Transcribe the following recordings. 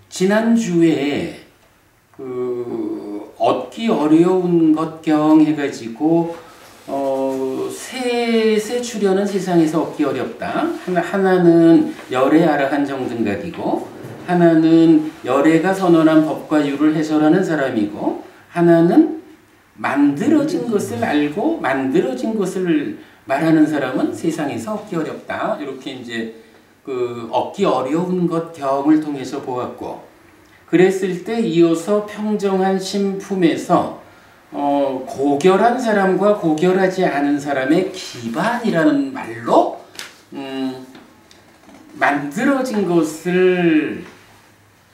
지난주에 얻기 어려운 것경 해가지고 셋의 출현은 세상에서 얻기 어렵다. 하나는 열의 아라한 정등각이고, 하나는 열애가 선언한 법과 유를 해설하는 사람이고, 하나는 만들어진 것을 알고 만들어진 것을 말하는 사람은 세상에서 얻기 어렵다. 이렇게 이제 얻기 어려운 것 경을 통해서 보았고, 그랬을 때 이어서 평정한 신품에서 고결한 사람과 고결하지 않은 사람의 기반이라는 말로 만들어진 것을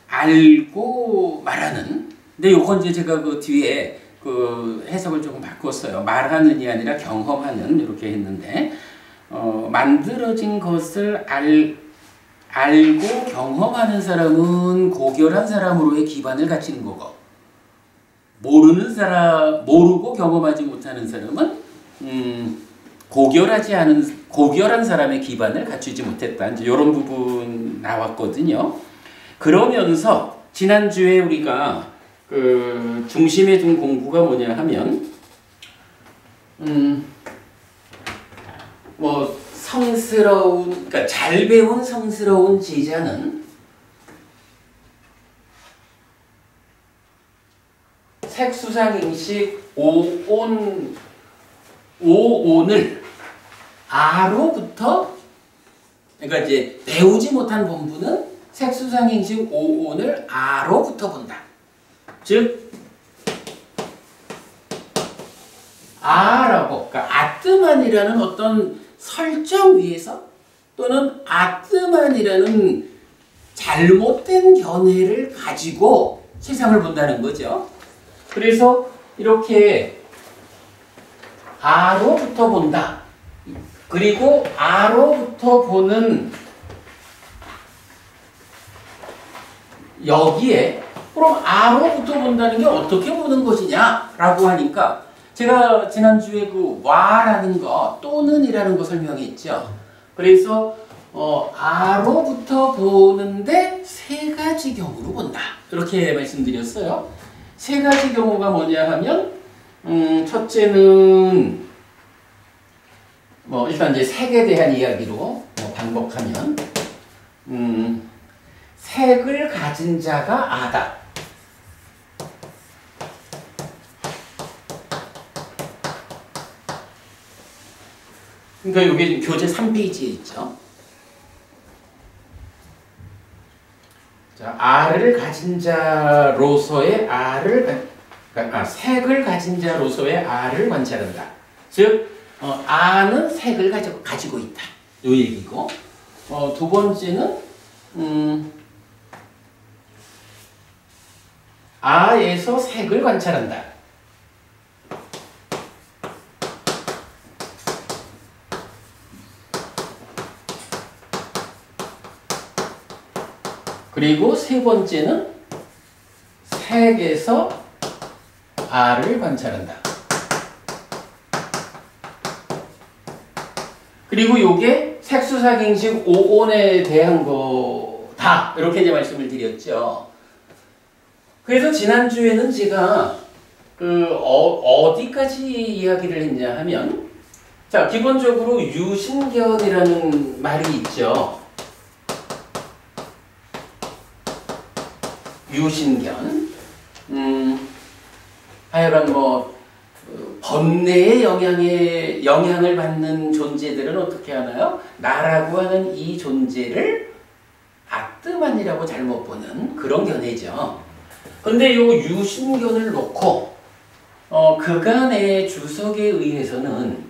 알고 말하는. 근데 요건 이제 제가 그 뒤에 해석을 조금 바꿨어요. 말하는이 아니라 경험하는, 이렇게 했는데, 만들어진 것을 알고 경험하는 사람은 고결한 사람으로의 기반을 갖추는 거고, 모르고 경험하지 못하는 사람은 고결한 사람의 기반을 갖추지 못했다. 이제 이런 부분 나왔거든요. 그러면서 지난주에 우리가 중심에 둔 공부가 뭐냐 하면, 그러니까 잘 배운 성스러운 제자는 색수상행식 오온을 아로부터, 그러니까 이제 배우지 못한 본부는 색수상행식 오온을 아로부터 본다. 즉 아라고, 그러니까 아뜨만이라는 어떤 설정 위에서, 또는 아뜨만이라는 잘못된 견해를 가지고 세상을 본다는 거죠. 그래서 이렇게 아로부터 본다. 그리고 아로부터 보는 여기에, 그럼 아로부터 본다는 게 어떻게 보는 것이냐라고 하니까, 제가 지난주에 와라는 거, 또는이라는 거 설명했죠. 그래서 아로부터 보는데 세 가지 경우로 본다. 이렇게 말씀드렸어요. 세 가지 경우가 뭐냐 하면, 첫째는 일단 이제 색에 대한 이야기로 반복하면, 색을 가진 자가 아다. 그러니까 이게 교재 3페이지에 있죠. 자, 아를 가진 자로서의 색을 가진 자로서의 아를 관찰한다. 즉, 아는 색을 가지고 있다. 요 얘기고, 두 번째는 아에서 색을 관찰한다. 그리고 세 번째는 색에서 아를 관찰한다. 그리고 요게 색수사갱식 오온에 대한 거다. 이렇게 이제 말씀을 드렸죠. 그래서 지난주에는 제가 어디까지 이야기를 했냐 하면, 자, 기본적으로 유신견이라는 말이 있죠. 유신견. 하여간 번뇌의 영향을 받는 존재들은 어떻게 하나요? 나라고 하는 이 존재를 아뜨만이라고 잘못 보는 그런 견해죠. 근데 요 유신견을 놓고 그간의 주석에 의해서는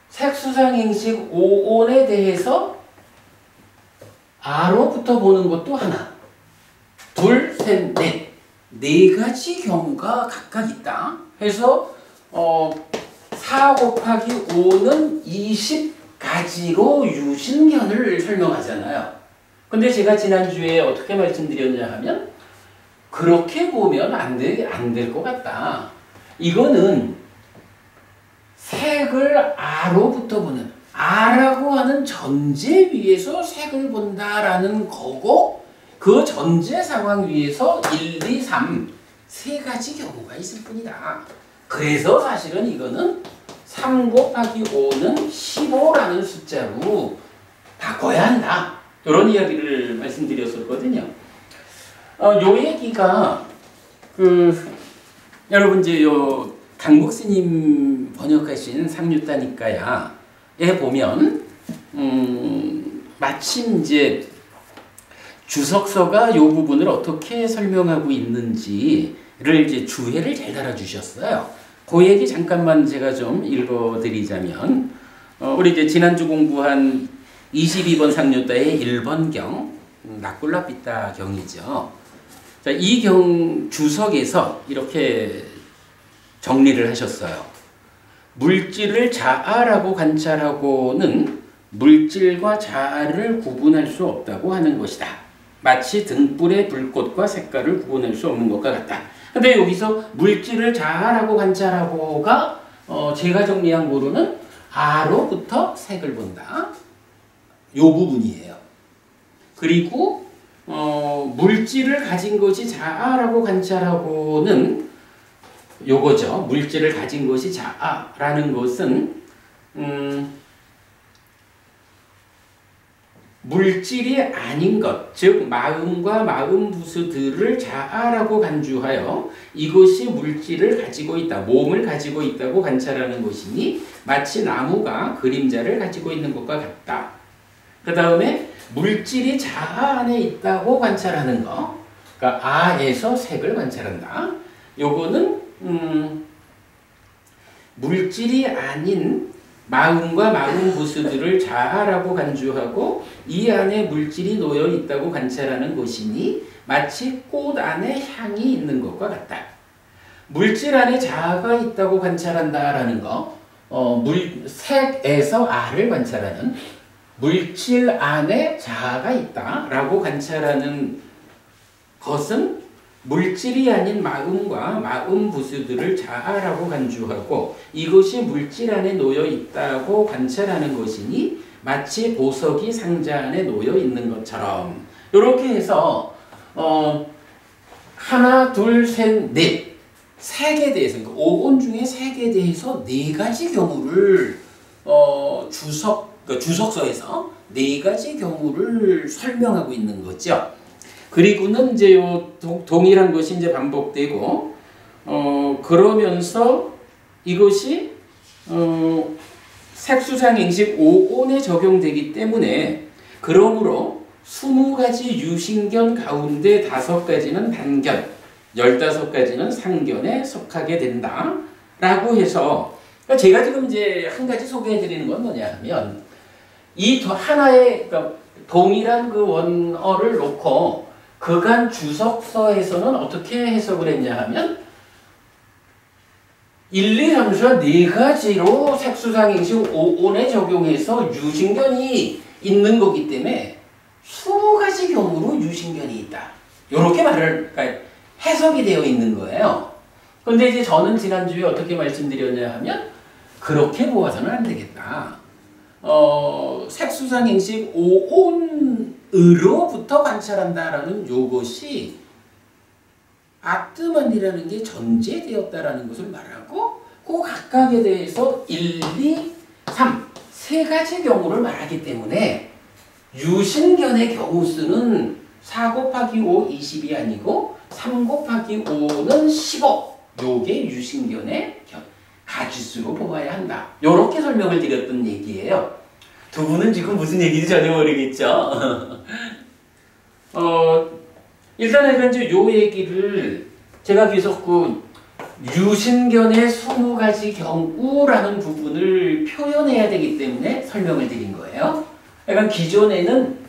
색수상행식 오온에 대해서 아로부터 보는 것도 하나, 둘, 셋, 넷, 네 가지 경우가 각각 있다. 해서 4 곱하기 5는 20가지로 유신견을 설명하잖아요. 근데 제가 지난주에 어떻게 말씀드렸냐 하면, 그렇게 보면 안 될 것 같다. 이거는 색을 아로부터 보는, 아라고 하는 전제 위에서 색을 본다라는 거고, 그 전제 상황 위에서 1, 2, 3, 세 가지 경우가 있을 뿐이다. 그래서 사실은 이거는 3 곱하기 5는 15라는 숫자로 바꿔야 한다. 이런 이야기를 말씀드렸었거든요. 요 얘기가 여러분 이제 요 강북스님 번역하신 상류다니까야에 보면 마침 이제 주석서가 요 부분을 어떻게 설명하고 있는지를 이제 주해를 잘 달아주셨어요. 그 얘기 잠깐만 제가 좀 읽어드리자면, 우리 이제 지난주 공부한 22번 상류다의 1번경, 나꿀라삐따 경이죠. 자, 이 경 주석에서 이렇게 정리를 하셨어요. 물질을 자아라고 관찰하고는 물질과 자아를 구분할 수 없다고 하는 것이다. 마치 등불의 불꽃과 색깔을 구분할 수 없는 것과 같다. 근데 여기서 물질을 자아라고 관찰하고가 제가 정리한 거로는 아로부터 색을 본다. 요 부분이에요. 그리고 물질을 가진 것이 자아라고 관찰하고는 요거죠. 물질을 가진 것이 자아라는 것은 물질이 아닌 것, 즉 마음과 마음 부수들을 자아라고 간주하여 이것이 물질을 가지고 있다, 몸을 가지고 있다고 관찰하는 것이니 마치 나무가 그림자를 가지고 있는 것과 같다. 그 다음에 물질이 자아 안에 있다고 관찰하는 것, 그러니까 아에서 색을 관찰한다. 요거는 물질이 아닌 마음과 마음 부수들을 자아라고 간주하고 이 안에 물질이 놓여 있다고 관찰하는 것이니 마치 꽃 안에 향이 있는 것과 같다. 물질 안에 자아가 있다고 관찰한다라는 거, 색에서 아를 관찰하는, 물질 안에 자아가 있다라고 관찰하는 것은 물질이 아닌 마음과 마음 부수들을 자아라고 간주하고 이것이 물질 안에 놓여 있다고 관찰하는 것이니 마치 보석이 상자 안에 놓여 있는 것처럼, 이렇게 해서 하나, 둘, 셋, 넷, 색에 대해서, 그러니까 5온 중에 색에 대해서 4가지 경우를 주석서에서 4가지 경우를 설명하고 있는 거죠. 그리고는 이제 요 동일한 것이 이제 반복되고, 그러면서 이것이 색수상행식 5온에 적용되기 때문에, 그러므로 20가지 유신견 가운데 5가지는 단견, 15가지는 상견에 속하게 된다. 라고 해서, 그러니까 제가 지금 이제 한 가지 소개해 드리는 건 뭐냐 하면, 이 하나의, 그러니까 동일한 그 원어를 놓고 그간 주석서에서는 어떻게 해석을 했냐 하면 1, 2, 3수와 4가지로 색수상행식 5온에 적용해서 유신견이 있는 거기 때문에 20가지 경우로 유신견이 있다. 이렇게 그러니까 해석이 되어 있는 거예요. 그런데 이제 저는 지난주에 어떻게 말씀드렸냐 하면 그렇게 보아서는 안 되겠다. 색수상행식 5온으로부터 관찰한다라는 요것이 아뜨만이라는 게 전제되었다라는 것을 말하고 그 각각에 대해서 1, 2, 3, 3가지 경우를 말하기 때문에 유신견의 경우 수는 4 곱하기 5, 20이 아니고 3 곱하기 5는 15. 요게 유신견의 가지수로 보아야 한다. 요렇게 설명을 드렸던 얘기예요. 두 분은 지금 무슨 얘기인지 전혀 모르겠죠? 일단은 이제 요 얘기를 제가 계속 그 유신견의 20가지 경우라는 부분을 표현해야 되기 때문에 설명을 드린 거예요. 그러니까 기존에는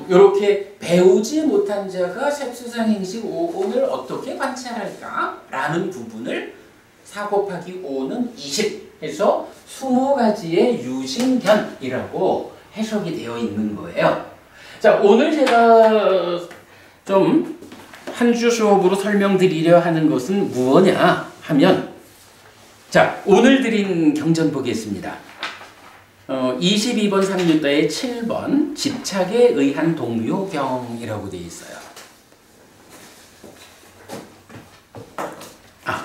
이렇게 배우지 못한 자가 색수상행식 5온을 어떻게 관찰할까? 라는 부분을 4 곱하기 5는 20 해서 20가지의 유신견이라고 해석이 되어 있는 거예요. 자, 오늘 제가 좀 한 주 수업으로 설명드리려 하는 것은 무엇냐 하면, 자, 오늘 드린 경전 보겠습니다. 22번 상류자의 7번 집착에 의한 동요경이라고 되어 있어요.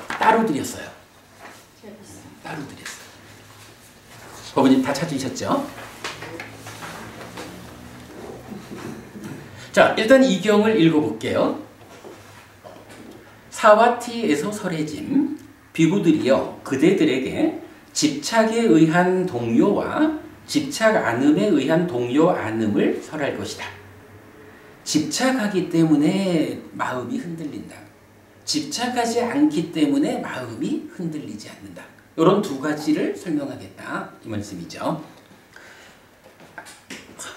따로 드렸어요. 따로 드렸어요. 법원님 다 찾으셨죠? 자, 일단 이 경을 읽어볼게요. 사와티에서 설해짐 비구들이여 그대들에게 집착에 의한 동요와 집착 않음에 의한 동요 않음을 설할 것이다. 집착하기 때문에 마음이 흔들린다. 집착하지 않기 때문에 마음이 흔들리지 않는다. 이런 두 가지를 설명하겠다 이 말씀이죠.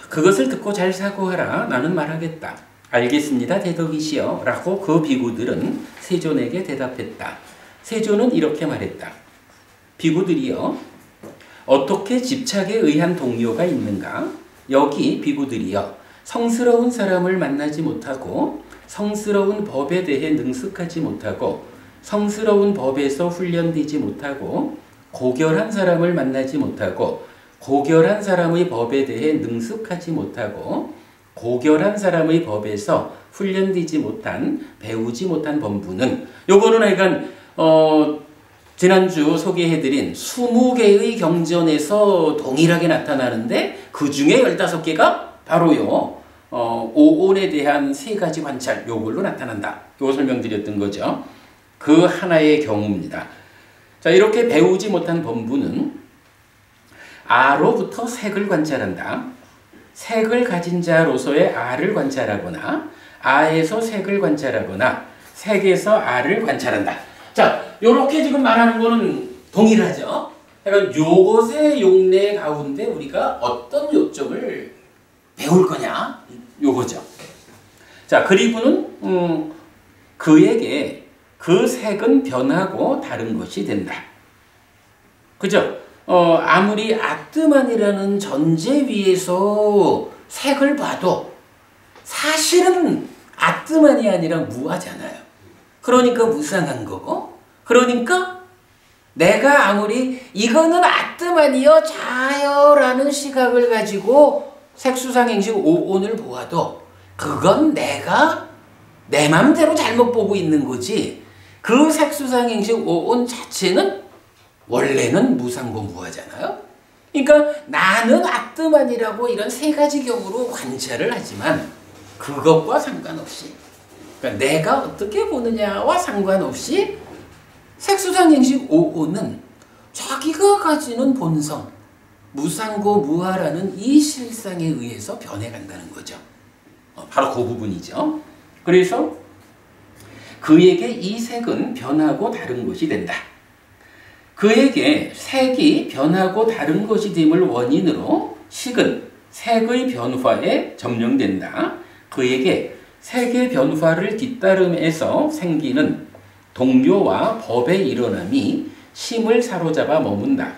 그것을 듣고 잘 사고하라. 나는 말하겠다. 알겠습니다 대덕이시여 라고 그 비구들은 세존에게 대답했다. 세존은 이렇게 말했다. 비구들이여 어떻게 집착에 의한 동요가 있는가? 여기 비구들이여 성스러운 사람을 만나지 못하고 성스러운 법에 대해 능숙하지 못하고 성스러운 법에서 훈련되지 못하고 고결한 사람을 만나지 못하고 고결한 사람의 법에 대해 능숙하지 못하고 고결한 사람의 법에서 훈련되지 못한 배우지 못한 범부는 요거는 하여간 지난주 소개해드린 20개의 경전에서 동일하게 나타나는데 그 중에 15개가 바로요 오온에 대한 세 가지 관찰 요걸로 나타난다. 요거 설명드렸던 거죠. 그 하나의 경우입니다. 자, 이렇게 배우지 못한 범부는 아로부터 색을 관찰한다. 색을 가진 자로서의 아를 관찰하거나 아에서 색을 관찰하거나 색에서 아를 관찰한다. 자, 요렇게 지금 말하는 거는 동일하죠. 그러니까 요것의 용례 가운데 우리가 어떤 요점을 배울 거냐? 요거죠. 자, 그리고는 그에게 그 색은 변하고 다른 것이 된다. 그죠? 아무리 아뜨만이라는 전제 위에서 색을 봐도 사실은 아뜨만이 아니라 무아잖아요. 그러니까 무상한 거고, 그러니까 내가 아무리 이거는 아뜨만이요 자요라는 시각을 가지고 색수상행식 오온을 보아도 그건 내가 내 맘대로 잘못 보고 있는 거지, 그 색수상행식 오온 자체는 원래는 무상고 무아잖아요. 그러니까 나는 아뜨만이라고 이런 세 가지 경우로 관찰을 하지만 그것과 상관없이, 그러니까 내가 어떻게 보느냐와 상관없이 색수상행식 오온은 자기가 가지는 본성 무상고 무아라는 이 실상에 의해서 변해간다는 거죠. 바로 그 부분이죠. 그래서 그에게 이 색은 변하고 다른 것이 된다. 그에게 색이 변하고 다른 것이 됨을 원인으로 식은 색의 변화에 점령된다. 그에게 색의 변화를 뒤따름에서 생기는 동료와 법의 일어남이 심을 사로잡아 머문다.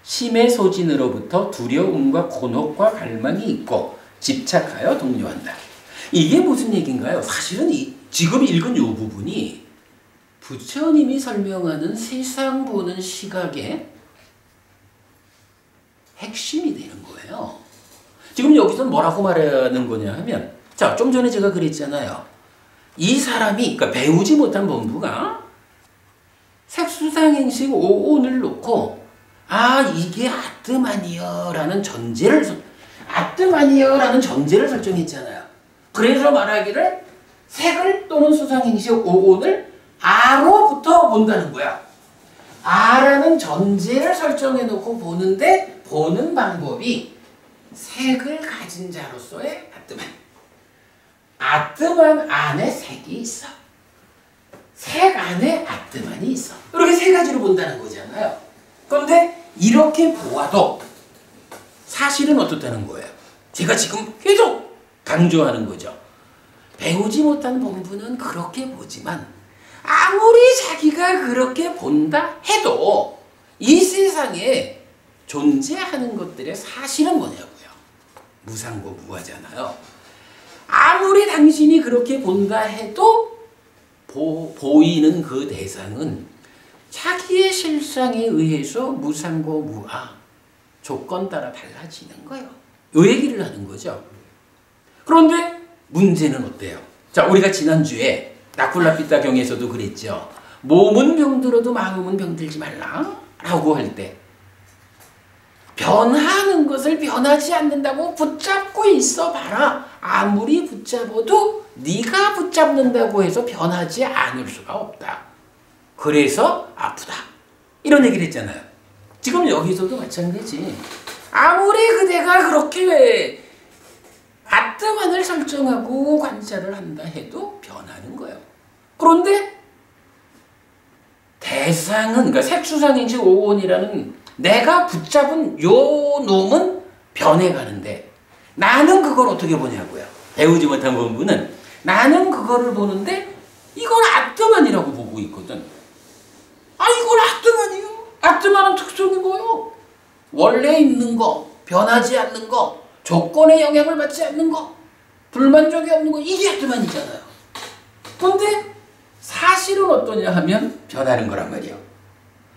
심의 소진으로부터 두려움과 곤혹과 갈망이 있고 집착하여 동요한다. 이게 무슨 얘기인가요? 사실은 지금 읽은 이 부분이 부처님이 설명하는 세상 보는 시각의 핵심이 되는 거예요. 지금 여기서 뭐라고 말하는 거냐 하면, 자, 좀 전에 제가 그랬잖아요. 이 사람이, 그러니까 배우지 못한 범부가 색수상행식 오온을 놓고 이게 아뜨만이여라는 전제를 설정했잖아요. 그래서 말하기를 색을 또는 수상행식 오온을 아로부터 본다는 거야. 아라는 전제를 설정해 놓고 보는데 보는 방법이 색을 가진 자로서의 아뜨만. 아뜨만 안에 색이 있어. 색 안에 아뜨만이 있어. 이렇게 세 가지로 본다는 거잖아요. 그런데 이렇게 보아도 사실은 어떻다는 거예요? 제가 지금 계속 강조하는 거죠. 배우지 못한 범부는 그렇게 보지만 아무리 자기가 그렇게 본다 해도 이 세상에 존재하는 것들의 사실은 뭐냐고요. 무상고 무아잖아요. 아무리 당신이 그렇게 본다 해도 보이는 그 대상은 자기의 실상에 의해서 무상고 무아, 조건 따라 달라지는 거예요. 요 얘기를 하는 거죠. 그런데 문제는 어때요? 자, 우리가 지난주에 나쿨라피타 경에서도 그랬죠. 몸은 병들어도 마음은 병들지 말라 라고 할 때 변하는 것을 변하지 않는다고 붙잡고 있어 봐라. 아무리 붙잡아도 네가 붙잡는다고 해서 변하지 않을 수가 없다. 그래서 아프다. 이런 얘기를 했잖아요. 지금 여기서도 마찬가지. 아무리 그대가 그렇게 아트만을 설정하고 관찰을 한다 해도 변하는 거예요. 그런데 대상은, 그러니까 색수상인지 오온이라는 내가 붙잡은 요 놈은 변해가는데 나는 그걸 어떻게 보냐고요. 배우지 못한 본부는 나는 그거를 보는데 이건 아트만이라고 보고 있거든. 아, 이건 아트만이요. 아트만은 특성이 뭐요? 원래 있는 거, 변하지 않는 거, 조건에 영향을 받지 않는 거, 불만족이 없는 거, 이게 아트만이잖아요. 그런데 사실은 어떠냐 하면 변하는 거란 말이에요.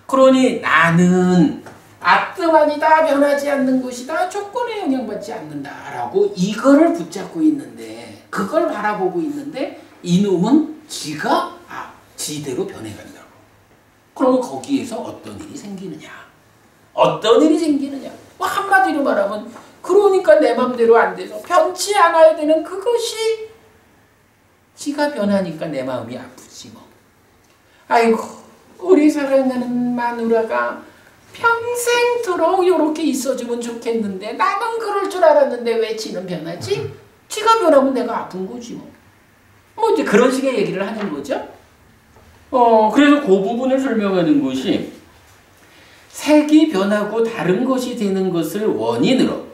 그러니 나는 아트만이다, 변하지 않는 것이다, 조건에 영향받지 않는다라고 이거를 붙잡고 있는데, 그걸 바라보고 있는데 이놈은 지가 지대로 변해간다고. 그러면 거기에서 어떤 일이 생기느냐? 어떤 일이 생기느냐? 뭐 한마디로 말하면 그러니까 내 맘대로 안 돼서 변치 않아야 되는 그것이 지가 변하니까 내 마음이 아프지 뭐. 아이고, 우리 사랑하는 마누라가 평생토록 이렇게 있어주면 좋겠는데 나는 그럴 줄 알았는데 왜 지는 변하지? 지가 변하면 내가 아픈 거지 뭐. 뭐 이제 그런 식의 얘기를 하는 거죠. 그래서 그 부분을 설명하는 것이 색이 변하고 다른 것이 되는 것을 원인으로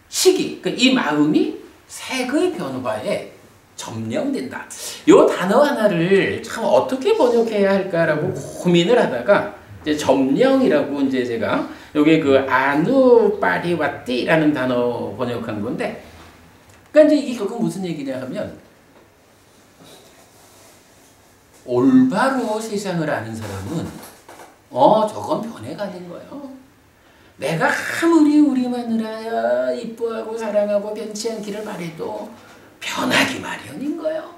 시기, 그러니까 이 마음이 색의 변화에 점령된다. 요 단어 하나를 참 어떻게 번역해야 할까라고 고민을 하다가 이제 점령이라고 이제 제가 여기 그 아누파리와띠라는 단어 번역한 건데, 그러니까 이제 이게 결국 무슨 얘기냐 하면 올바로 세상을 아는 사람은 저건 변해가는 거예요. 내가 아무리 우리 마누라야 이뻐하고 사랑하고 변치 않기를 바래도 변하기 마련인 거예요.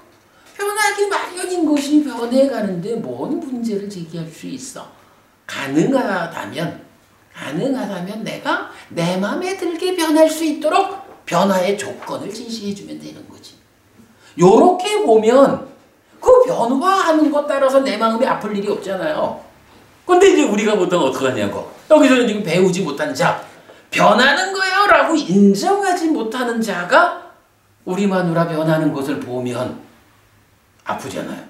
변하기 마련인 것이 변해가는데 뭔 문제를 제기할 수 있어. 가능하다면 내가 내 마음에 들게 변할 수 있도록 변화의 조건을 제시해주면 되는 거지. 요렇게 보면 그 변화하는 것 따라서 내 마음이 아플 일이 없잖아요. 근데 이제 우리가 보통 어떻게 하냐고. 여기서는 지금 배우지 못한 자, 변하는 거예요 라고 인정하지 못하는 자가 우리 마누라 변하는 것을 보면 아프잖아요.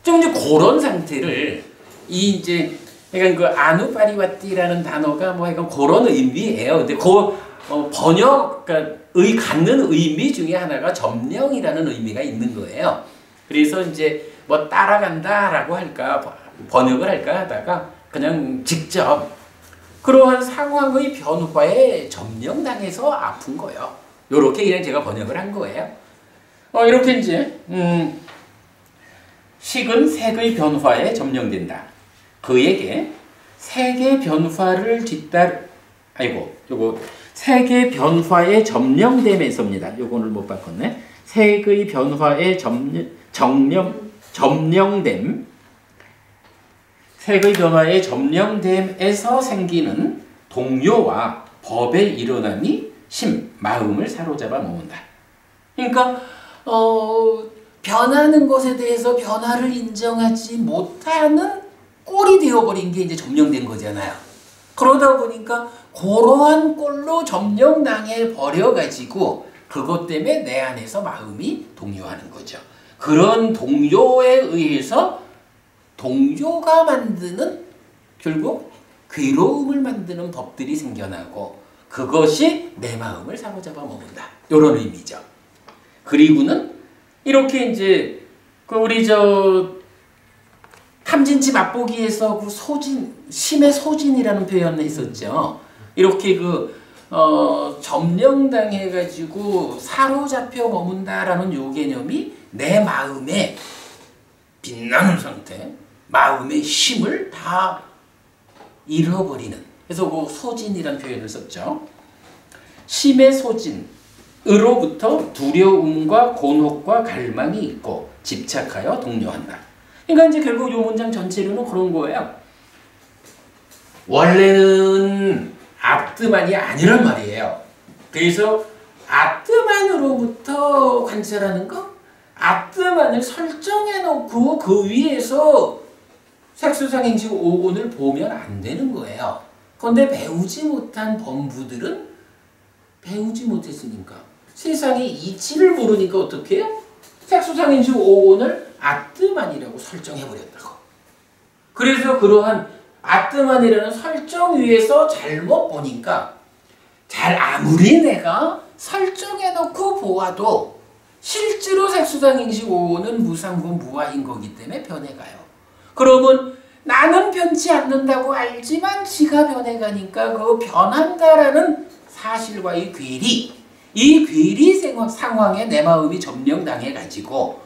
지금 이제 그런 상태를 이제 그러니까 그 아누파리와띠라는 단어가 뭐 약간 그런 의미예요. 근데 그 번역, 그러니까 갖는 의미 중에 하나가 점령이라는 의미가 있는 거예요. 그래서 이제 뭐 따라간다라고 할까, 번역을 할까 하다가 그냥 직접 그러한 상황의 변화에 점령당해서 아픈 거예요. 요렇게 그냥 제가 번역을 한 거예요. 이렇게 이제 식은 색의 변화에 점령된다. 그에게 색의 변화를 요거 색의 변화에 점령됨에서입니다. 요거를 못 바꿨네. 색의 변화에 점령됨. 색의 변화에 점령됨에서 생기는 동요와 법의 일어남이 마음을 사로잡아 놓는다. 그러니까 변하는 것에 대해서 변화를 인정하지 못하는 꼴이 되어버린 게 이제 점령된 거잖아요. 그러다 보니까 그러한 꼴로 점령당해 버려가지고 그것 때문에 내 안에서 마음이 동요하는 거죠. 그런 동요에 의해서 동요가 만드는 결국 괴로움을 만드는 법들이 생겨나고 그것이 내 마음을 사로잡아 먹는다. 이런 의미죠. 그리고는 이렇게 이제 우리 탐진치 맛보기에서 그 심의 소진이라는 표현을 있었죠. 이렇게 점령당해가지고 사로잡혀 머문다라는 요 개념이 내 마음에 빛나는 상태, 마음의 힘을 다 잃어버리는 그래서 그 소진이라는 표현을 썼죠. 심의 소진으로부터 두려움과 곤혹과 갈망이 있고 집착하여 동요한다. 그러니까 이제 결국 이 문장 전체로는 그런 거예요. 원래는 아뜨만이 아니란 말이에요. 그래서 아뜨만으로부터 관찰하는 거, 아뜨만을 설정해 놓고 그 위에서 색수상행식 5권을 보면 안 되는 거예요. 그런데 배우지 못한 범부들은 배우지 못했으니까 세상의 이치를 모르니까 어떻게 해요? 색수상행식 5권을 아뜨만이라고 설정해 버렸다고. 그래서 그러한 아뜨만이라는 설정 위에서 잘못 보니까 아무리 내가 설정해 놓고 보아도 실제로 색수상행식 5권은 무상부 무아인 거기 때문에 변해가요. 그러면 나는 변치 않는다고 알지만 지가 변해가니까 그 변한다라는 사실과 이 괴리 상황에 내 마음이 점령당해가지고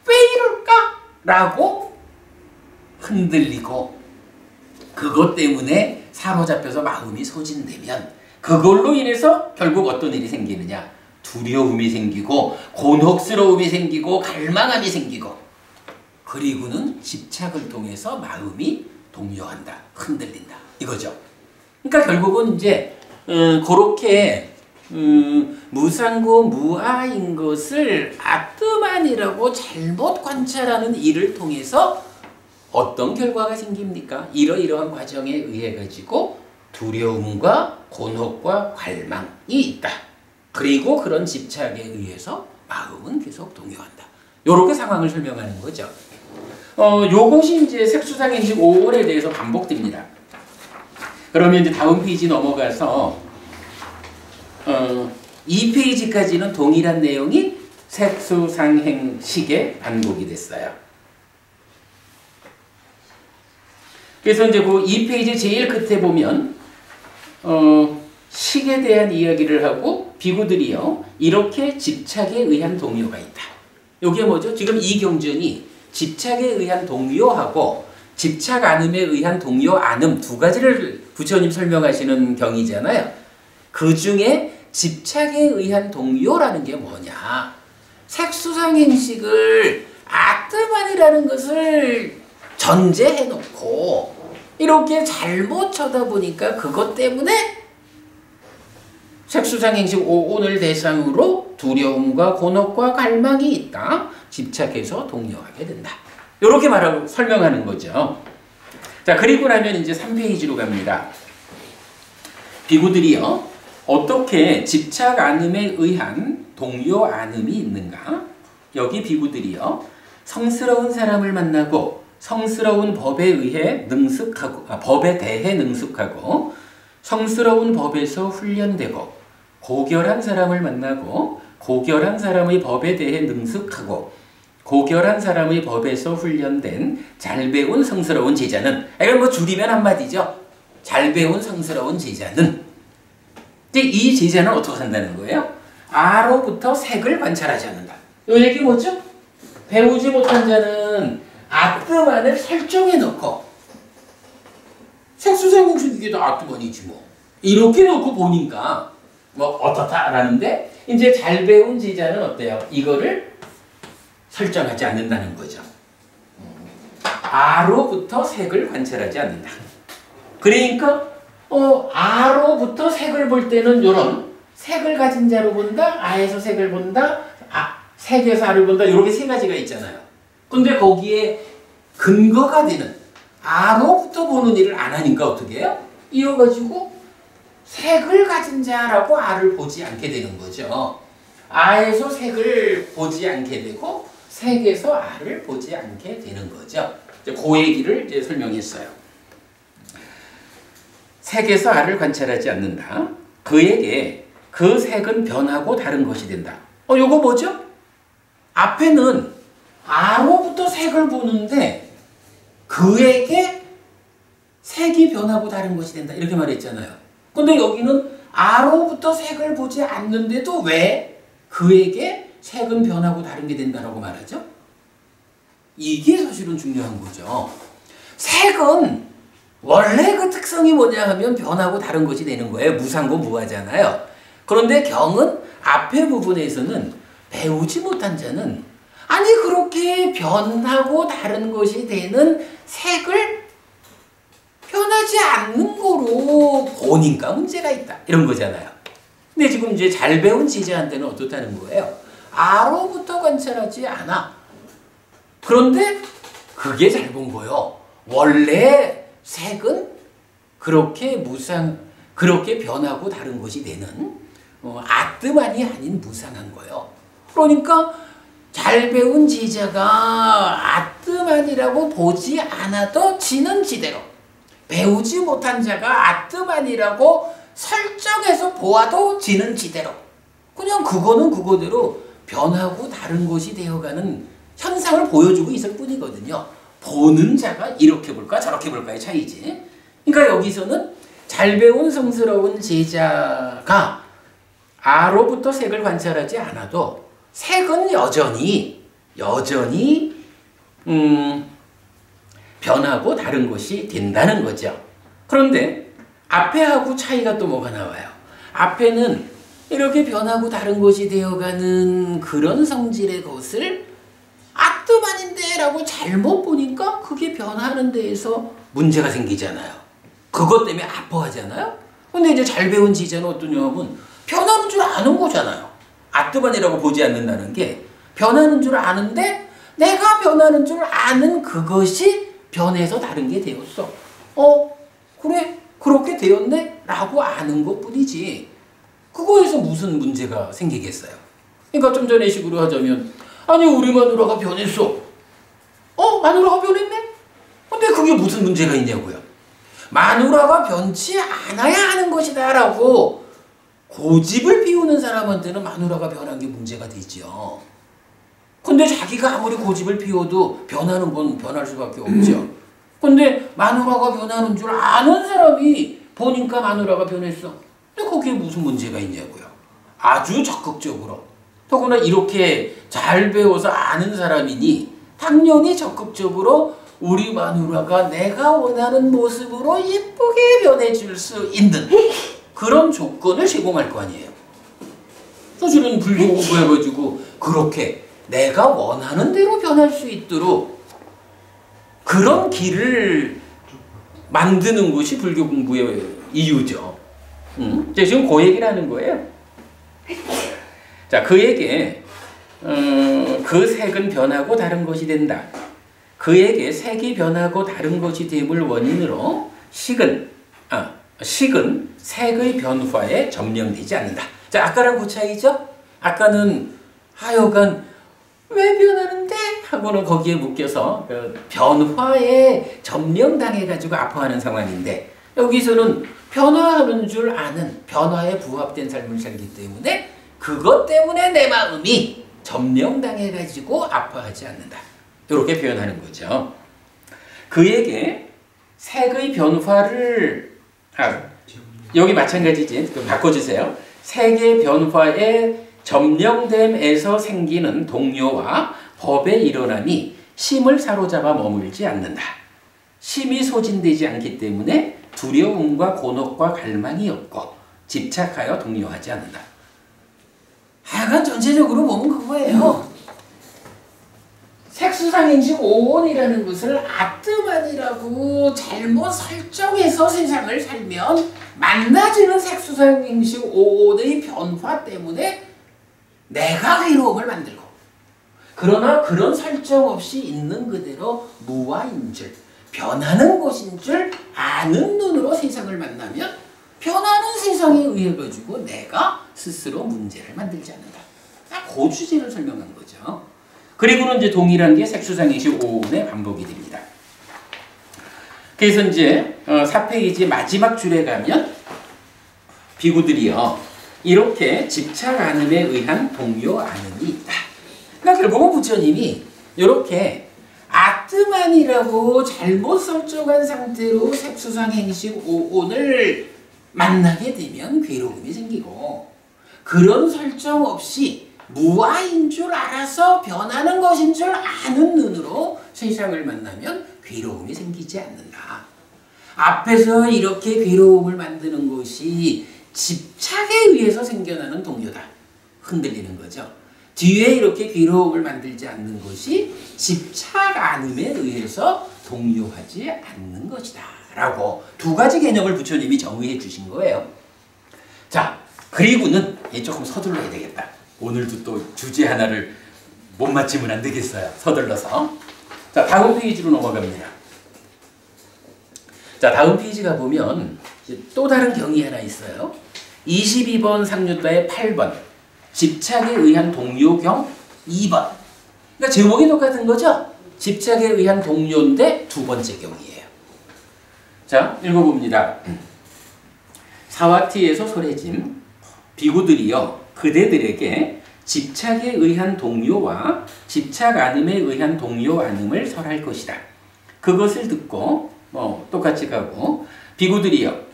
왜 이럴까? 라고 흔들리고 그것 때문에 사로잡혀서 마음이 소진되면 그걸로 인해서 결국 어떤 일이 생기느냐? 두려움이 생기고 곤혹스러움이 생기고 갈망함이 생기고 그리고는 집착을 통해서 마음이 동요한다, 흔들린다 이거죠. 그러니까 결국은 이제 그렇게 무상고 무아인 것을 아뜨만이라고 잘못 관찰하는 일을 통해서 어떤 결과가 생깁니까? 이러이러한 과정에 의해 가지고 두려움과 곤혹과 갈망이 있다. 그리고 그런 집착에 의해서 마음은 계속 동요한다. 이렇게 상황을 설명하는 거죠. 요것이 이제 색수상행식 5월에 대해서 반복됩니다. 그러면 이제 다음 페이지 넘어가서 2페이지까지는 동일한 내용이 색수상행식에 반복이 됐어요. 그래서 이제 그 2페이지 제일 끝에 보면 식에 대한 이야기를 하고 비구들이요 이렇게 집착에 의한 동요가 있다. 이게 뭐죠? 지금 이 경전이 집착에 의한 동요하고 집착 않음에 의한 동요 안음 두 가지를 부처님 설명하시는 경이잖아요. 그 중에 집착에 의한 동요라는 게 뭐냐? 색수상행식을 아뜨만이라는 것을 전제해 놓고 이렇게 잘못 쳐다보니까 그것 때문에 색수상행식 5온을 대상으로 두려움과 곤혹과 갈망이 있다. 집착해서 동요하게 된다. 이렇게 말하고 설명하는 거죠. 자, 그리고 나면 이제 3페이지로 갑니다. 비구들이요. 어떻게 집착 안음에 의한 동요 안음이 있는가? 여기 비구들이요. 성스러운 사람을 만나고 성스러운 법에 의해 법에 대해 능숙하고 성스러운 법에서 훈련되고 고결한 사람을 만나고 고결한 사람의 법에 대해 능숙하고 고결한 사람의 법에서 훈련된 잘 배운 성스러운 제자는 이건 뭐 줄이면 한마디죠. 잘 배운 성스러운 제자는 이제 이 제자는 어떻게 산다는 거예요? 아로부터 색을 관찰하지 않는다. 이 얘기 뭐죠? 배우지 못한 자는 아뜨만을 설정해 놓고 색수상행식 이게 다 아뜨만이지 뭐 이렇게 놓고 보니까 뭐 어떻다라는데 이제 잘 배운 제자는 어때요? 이거를 설정하지 않는다는 거죠. 아로부터 색을 관찰하지 않는다. 그러니까 아로부터 색을 볼 때는 이런 색을 가진 자로 본다, 아에서 색을 본다, 색에서 아를 본다 이렇게 세 가지가 있잖아요. 근데 거기에 근거가 되는 아로부터 보는 일을 안 하니까 어떻게 해요? 이어가지고 색을 가진 자라고 아를 보지 않게 되는 거죠. 아에서 색을 보지 않게 되고 색에서 아를 보지 않게 되는 거죠. 그 얘기를 이제 설명했어요. 색에서 아를 관찰하지 않는다. 그에게 그 색은 변하고 다른 것이 된다. 요거 뭐죠? 앞에는 아로부터 색을 보는데 그에게 색이 변하고 다른 것이 된다. 이렇게 말했잖아요. 근데 여기는 아로부터 색을 보지 않는데도 왜 그에게 색은 변하고 다른 게 된다라고 말하죠? 이게 사실은 중요한 거죠. 색은 원래 그 특성이 뭐냐 하면 변하고 다른 것이 되는 거예요. 무상고 무하잖아요. 그런데 경은 앞에 부분에서는 배우지 못한 자는 아니 그렇게 변하고 다른 것이 되는 색을 변하지 않는 거로 보니까 문제가 있다. 이런 거잖아요. 근데 지금 이제 잘 배운 지자한테는 어떻다는 거예요? 아로부터 관찰하지 않아. 그런데 그게 잘 본 거요. 원래 색은 그렇게 그렇게 변하고 다른 것이 되는 아뜨만이 아닌 무상한 거예요. 그러니까 잘 배운 지자가 아뜨만이라고 보지 않아도 지는 지대로, 배우지 못한 자가 아뜨만이라고 설정해서 보아도 지는 지대로, 그냥 그거는 그거대로 변하고 다른 것이 되어가는 현상을 보여주고 있을 뿐이거든요. 보는 자가 이렇게 볼까 저렇게 볼까의 차이지. 그러니까 여기서는 잘 배운 성스러운 제자가 아로부터 색을 관찰하지 않아도 색은 여전히 변하고 다른 것이 된다는 거죠. 그런데 앞에하고 차이가 또 뭐가 나와요? 앞에는 이렇게 변하고 다른 것이 되어가는 그런 성질의 것을 아뜨만인데 라고 잘못 보니까 그게 변하는 데에서 문제가 생기잖아요. 그것 때문에 아파하잖아요. 근데 이제 잘 배운 지자는 어떠냐면 변하는 줄 아는 거잖아요. 아뜨만이라고 보지 않는다는 게 변하는 줄 아는데 내가 변하는 줄 아는 그것이 변해서 다른 게 되었어. 그래 그렇게 되었네 라고 아는 것 뿐이지 그거에서 무슨 문제가 생기겠어요. 그러니까 좀 전에 식으로 하자면 아니 우리 마누라가 변했어. 마누라가 변했네? 근데 그게 무슨 문제가 있냐고요. 마누라가 변치 않아야 하는 것이다 라고 고집을 피우는 사람한테는 마누라가 변한 게 문제가 되죠. 근데 자기가 아무리 고집을 피워도 변하는 건 변할 수밖에 없죠. 근데 마누라가 변하는 줄 아는 사람이 보니까 마누라가 변했어. 근데 거기에 무슨 문제가 있냐고요. 아주 적극적으로. 더구나 이렇게 잘 배워서 아는 사람이니 당연히 적극적으로 우리 마누라가 내가 원하는 모습으로 예쁘게 변해줄 수 있는 그런 조건을 제공할 거 아니에요. 사실은 불교 공부해가지고 그렇게 내가 원하는 대로 변할 수 있도록 그런 길을 만드는 것이 불교 공부의 이유죠. 지금 그 얘기를 하는 거예요. 자, 그에게 그 색은 변하고 다른 것이 된다. 그에게 색이 변하고 다른 것이 됨을 원인으로 식은 색의 변화에 점령되지 않는다. 자, 아까랑 그 차이죠? 아까는 하여간 왜 변하는데? 하고는 거기에 묶여서 그 변화에 점령당해가지고 아파하는 상황인데 여기서는 변화하는 줄 아는 변화에 부합된 삶을 살기 때문에 그것 때문에 내 마음이 점령당해가지고 아파하지 않는다. 이렇게 표현하는 거죠. 그에게 색의 변화를 여기 마찬가지지. 바꿔주세요. 색의 변화에 점령됨에서 생기는 동요와 법의 일어남이 심을 사로잡아 머물지 않는다. 심이 소진되지 않기 때문에 두려움과 곤혹과 갈망이 없고 집착하여 동요하지 않는다. 하여간 전체적으로 보면 그거예요. 색수상행식 5원이라는 것을 아뜨만이라고 잘못 설정해서 세상을 살면 만나지는 색수상행식 5원의 변화 때문에 내가 괴로움을 만들고 그러나 그런 설정 없이 있는 그대로 무아인 줄 변하는 것인 줄 아는 눈으로 세상을 만나면 변하는 세상에 의해 가지고 내가 스스로 문제를 만들지 않는다. 그 주제를 설명한 거죠. 그리고는 이제 동일한 게 색수상행식 5원의 반복이 됩니다. 그래서 이제 4페이지 마지막 줄에 가면 비구들이요 이렇게 집착 않음에 의한 동요 않음이 있다. 그러니까 결국은 부처님이 이렇게 아뜨만이라고 잘못 설정한 상태로 색수상행식 5원을 만나게 되면 괴로움이 생기고 그런 설정 없이 무아인 줄 알아서 변하는 것인 줄 아는 눈으로 세상을 만나면 괴로움이 생기지 않는다. 앞에서 이렇게 괴로움을 만드는 것이 집착에 의해서 생겨나는 동요다. 흔들리는 거죠. 뒤에 이렇게 괴로움을 만들지 않는 것이 집착 않음에 의해서 동요하지 않는 것이다. 라고 두 가지 개념을 부처님이 정의해 주신 거예요. 자, 그리고는 조금 서둘러야 되겠다. 오늘도 또 주제 하나를 못 맞추면 안 되겠어요. 서둘러서. 자, 다음 페이지로 넘어갑니다. 자, 다음 페이지가 보면 또 다른 경이 하나 있어요. 22번 상류자의 8번 집착에 의한 동요경 2번. 그러니까 제목이 똑같은 거죠? 집착에 의한 동요인데 두 번째 경이에요. 자, 읽어봅니다. 사와티에서 소래짐 비구들이여 그대들에게 집착에 의한 동요와 집착 않음에 의한 동요 않음을 설할 것이다. 그것을 듣고 똑같이 가고 비구들이여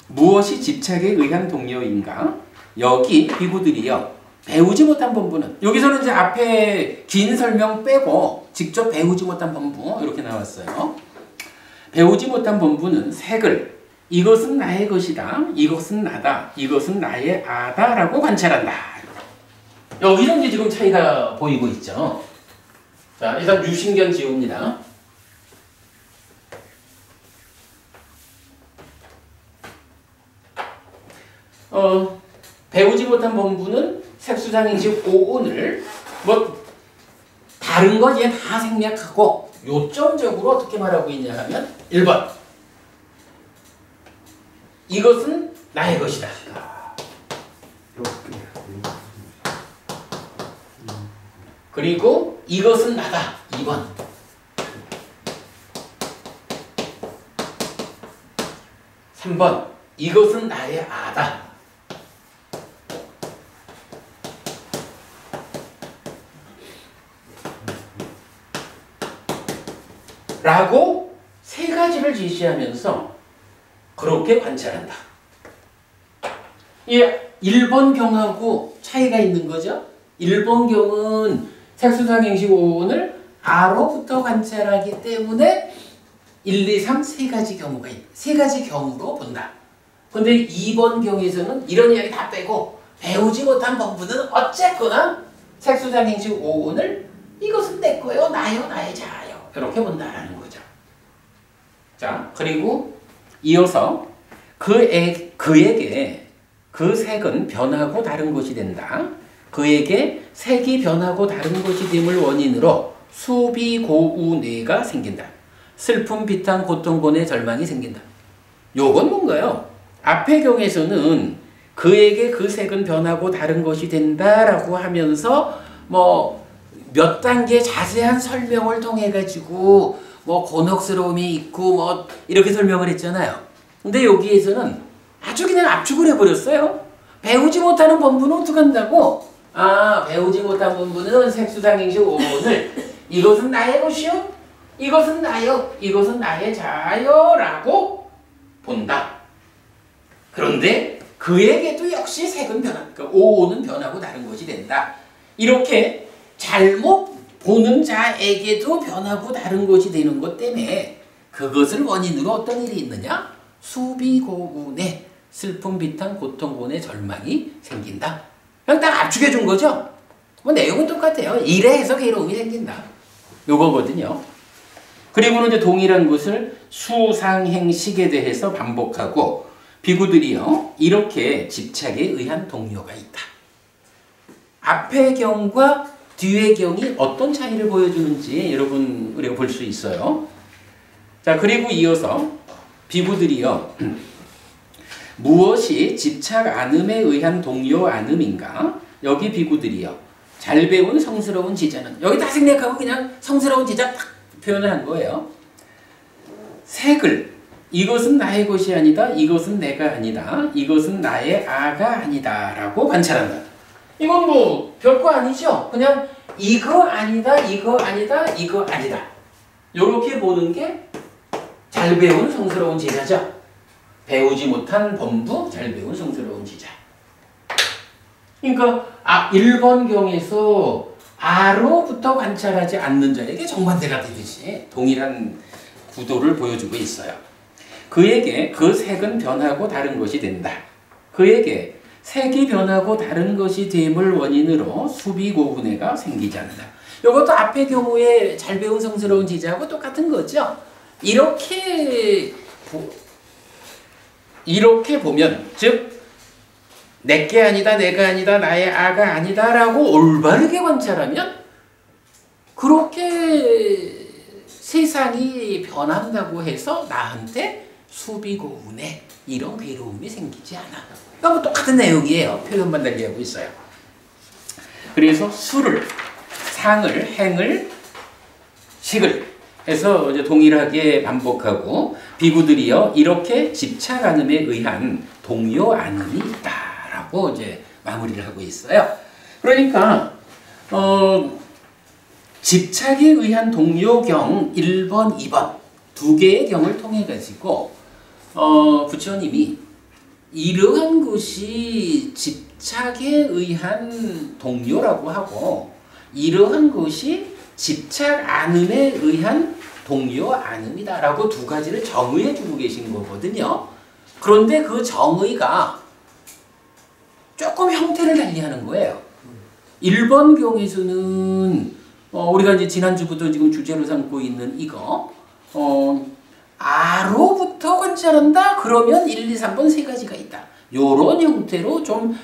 무엇이 집착에 의한 동요인가? 여기 비구들이여 배우지 못한 본부는 여기서는 이제 앞에 긴 설명 빼고 직접 배우지 못한 본부 이렇게 나왔어요. 배우지 못한 본부는 색을 이것은 나의 것이다. 이것은 나다. 이것은 나의 아다. 라고 관찰한다. 여기서 이제 지금 차이가 보이고 있죠. 자, 일단 유신견 지웁니다. 배우지 못한 본부는 색수상행식 오온을 다른 거 이제 다 생략하고 요점적으로 어떻게 말하고 있냐 하면 1번 이것은 나의 것이다. 그리고 이것은 나다. 2번. 3번. 이것은 나의 아다. 라고 세 가지를 제시하면서 그렇게 관찰한다. 예, 1번 경하고 차이가 있는 거죠. 1번 경은 색수상행식 오온을 아로부터 관찰하기 때문에 1, 2, 3 세 가지 경우가 세 가지 경우로 본다. 근데 2번 경에서는 이런 이야기 다 빼고 배우지 못한 본부는 어쨌거나 색수상행식 오온을 이것은 내 거요, 나요, 나의 자아요. 이렇게 본다라는 거죠. 자, 그리고 이어서 그에게 그 색은 변하고 다른 것이 된다. 그에게 색이 변하고 다른 것이 됨을 원인으로 수비고우뇌가 생긴다. 슬픔, 비탄, 고통, 고뇌, 절망이 생긴다. 요건 뭔가요? 앞의 경에서는 그에게 그 색은 변하고 다른 것이 된다라고 하면서 몇 단계 자세한 설명을 통해 가지고 곤혹스러움이 있고 이렇게 설명을 했잖아요. 근데 여기에서는 아주 그냥 압축을 해버렸어요. 배우지 못하는 본부는 어떻게 한다고? 배우지 못한 본부는 색수상행식 오온을 이것은 나의 것이요, 이것은 나요, 이것은 나의 자요 라고 본다. 그런데 그에게도 역시 색은 그러니까 오온은 변하고 다른 것이 된다. 이렇게 잘못 보는 자에게도 변하고 다른 것이 되는 것 때문에 그것을 원인으로 어떤 일이 있느냐? 수비고운의 슬픔, 비탄, 고통, 고뇌, 절망이 생긴다. 그냥 딱 압축해 준 거죠? 내용은 똑같아요. 이래서 괴로움이 생긴다. 요거거든요. 그리고는 이제 동일한 것을 수상행식에 대해서 반복하고 비구들이요. 이렇게 집착에 의한 동요가 있다. 앞의 경과 뒤의 경이 어떤 차이를 보여주는지 여러분 우리가 볼 수 있어요. 자, 그리고 이어서 비구들이요. 무엇이 집착 않음에 의한 동요 않음인가? 여기 비구들이요. 잘 배운 성스러운 지자는 여기 다 생략하고 그냥 성스러운 지자 딱 표현을 한 거예요. 색을 이것은 나의 것이 아니다. 이것은 내가 아니다. 이것은 나의 아가 아니다. 라고 관찰한다. 이건 별거 아니죠. 그냥 이거 아니다. 이거 아니다. 이거 아니다. 요렇게 보는 게 잘 배운 성스러운 제자죠. 배우지 못한 범부, 잘 배운 성스러운 제자. 그러니까 1번 경에서 아로부터 관찰하지 않는 자에게 정반대가 되듯이 동일한 구도를 보여주고 있어요. 그에게 그 색은 변하고 다른 것이 된다. 그에게 색이 변하고 다른 것이 됨을 원인으로 수비고운해가 생기지 않는다. 이것도 앞의 경우에 잘 배운 성스러운 제자하고 똑같은 거죠. 이렇게 보면, 즉 내게 아니다, 내가 아니다, 나의 아가 아니다라고 올바르게 관찰하면 그렇게 세상이 변한다고 해서 나한테 수비고운해 이런 괴로움이 생기지 않아. 그러니까 똑같은 내용이에요. 표현만 달리하고 있어요. 그래서 수를, 상을, 행을, 식을 해서 이제 동일하게 반복하고 비구들이여 이렇게 집착 않음에 의한 동요 않음이 있다라고 이제 마무리를 하고 있어요. 그러니까 집착에 의한 동요경 1번, 2번 두 개의 경을 통해 가지고 부처님이 이러한 것이 집착에 의한 동요라고 하고 이러한 것이 집착 않음에 의한 동요 않음이다라고 두 가지를 정의해 주고 계신 거거든요. 그런데 그 정의가 조금 형태를 달리하는 거예요. 1번 경에서는 우리가 이제 지난주부터 지금 주제로 삼고 있는 이거 아로부터 관찰한다? 그러면 1, 2, 3번 세 가지가 있다. 요런 형태로 좀